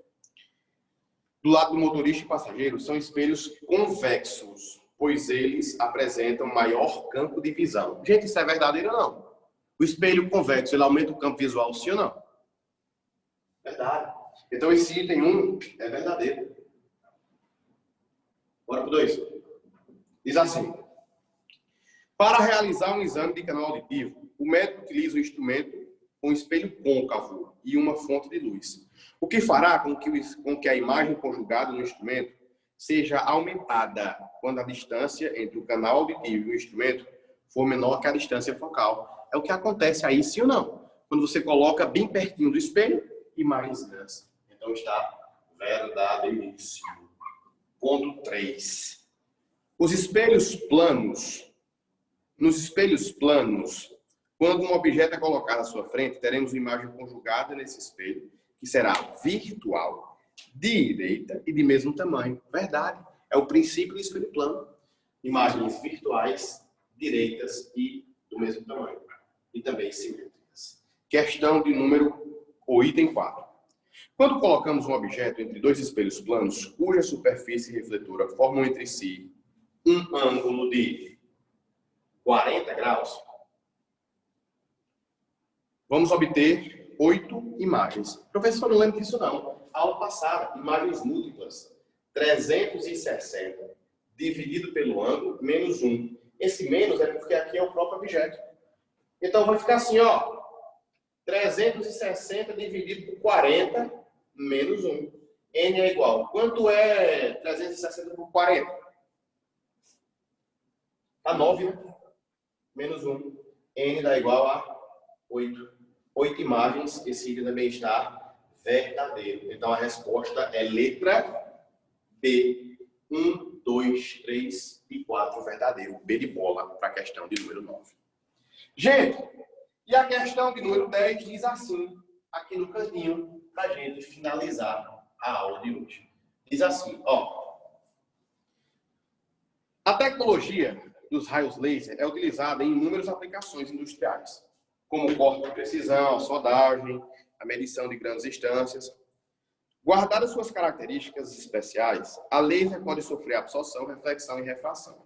do lado do motorista e passageiro, são espelhos convexos, pois eles apresentam maior campo de visão. Gente, isso é verdadeiro ou não? O espelho convexo, ele aumenta o campo visual, sim ou não? Verdade. Então, esse item 1 é verdadeiro. Bora pro 2. Diz assim. Para realizar um exame de canal auditivo, o médico utiliza um instrumento com espelho côncavo e uma fonte de luz, o que fará com que a imagem conjugada no instrumento seja aumentada quando a distância entre o canal auditivo e o instrumento for menor que a distância focal. É o que acontece aí, sim ou não? Quando você coloca bem pertinho do espelho, imagens grandes. Então está verdadeíssimo. Ponto 3. Os espelhos planos. Nos espelhos planos, quando um objeto é colocado à sua frente, teremos uma imagem conjugada nesse espelho, que será virtual, direita e de mesmo tamanho. Verdade. É o princípio do espelho plano. Imagens virtuais, direitas e do mesmo tamanho. E também simétricas. Questão de número ou item 4. Quando colocamos um objeto entre dois espelhos planos, cuja superfície refletora formam entre si um ângulo de 40 graus, vamos obter 8 imagens. Professor, não lembro disso não. A aula passada, imagens múltiplas. 360 dividido pelo ângulo, menos 1. Esse menos é porque aqui é o próprio objeto. Então vai ficar assim, ó. 360 dividido por 40, menos 1. N é igual. Quanto é 360 por 40? Tá 9, né? Menos 1. N dá igual a 8. 8 imagens. Esse item também está verdadeiro. Então a resposta é letra B. 1, 2, 3 e 4 verdadeiro. B de bola para a questão de número 9. Gente, e a questão de número 10 diz assim, aqui no cantinho, para a gente finalizar a aula de hoje. Diz assim, ó. A tecnologia dos raios laser é utilizada em inúmeras aplicações industriais, como corte de precisão, soldagem, a medição de grandes distâncias. Guardadas suas características especiais, a laser pode sofrer absorção, reflexão e refração,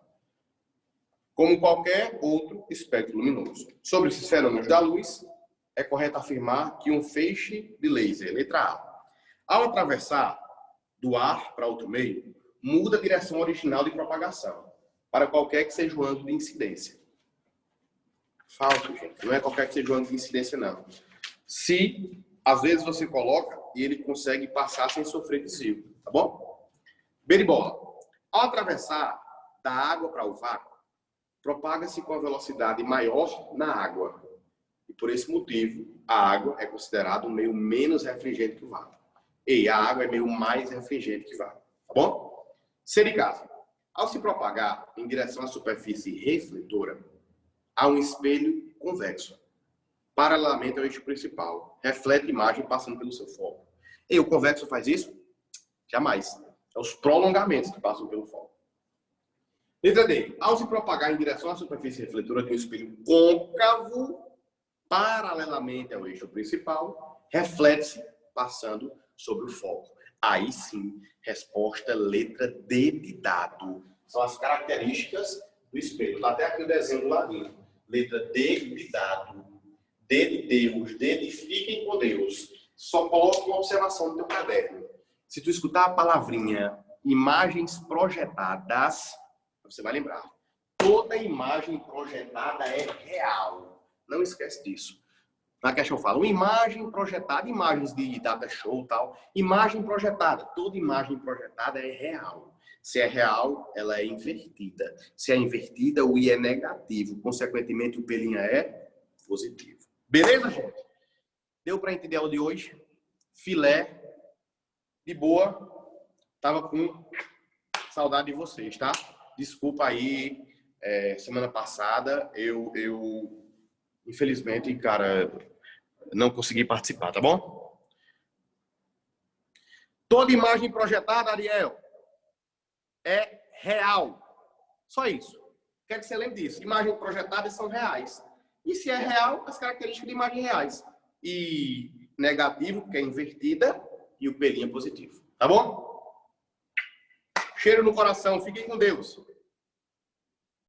como qualquer outro espectro luminoso. Sobre esses fenômenos da luz, é correto afirmar que um feixe de laser, letra A, ao atravessar do ar para outro meio, muda a direção original de propagação, para qualquer que seja o ângulo de incidência. Falso, gente. Não é qualquer que seja o ângulo de incidência, não. Se, às vezes, você coloca e ele consegue passar sem sofrer desvio, tá bom? Beribola. Ao atravessar da água para o vácuo, propaga-se com a velocidade maior na água. E por esse motivo, a água é considerada um meio menos refringente que o vácuo. E a água é meio mais refringente que o vácuo, tá bom? Sericase. Ao se propagar em direção à superfície refletora, há um espelho convexo, paralelamente ao eixo principal. Reflete a imagem passando pelo seu foco. E o convexo faz isso? Jamais. É os prolongamentos que passam pelo foco. Letra D. Ao se propagar em direção à superfície refletora de um espelho côncavo, paralelamente ao eixo principal, reflete-se passando sobre o foco. Aí sim, resposta letra D de dado. São as características do espelho. Está até aqui o desenho do ladinho. Letra D de dado. D de Deus. D de fiquem com Deus. Só coloque uma observação no teu caderno. Se tu escutar a palavrinha imagens projetadas, você vai lembrar. Toda imagem projetada é real. Não esquece disso. Na questão eu falo, uma imagem projetada, imagens de data show e tal. Imagem projetada. Toda imagem projetada é real. Se é real, ela é invertida. Se é invertida, o I é negativo. Consequentemente, o P' é positivo. Beleza, gente? Deu para entender a aula de hoje? Filé. De boa. Tava com saudade de vocês, tá? Desculpa aí. Semana passada, eu infelizmente, cara, não consegui participar, tá bom? Toda imagem projetada, Ariel, é real. Só isso. Quero que você lembre disso. Imagens projetadas são reais. E se é real, as características de imagem reais. E negativo, que é invertida, e o pelinho é positivo. Tá bom? Cheiro no coração. Fiquem com Deus.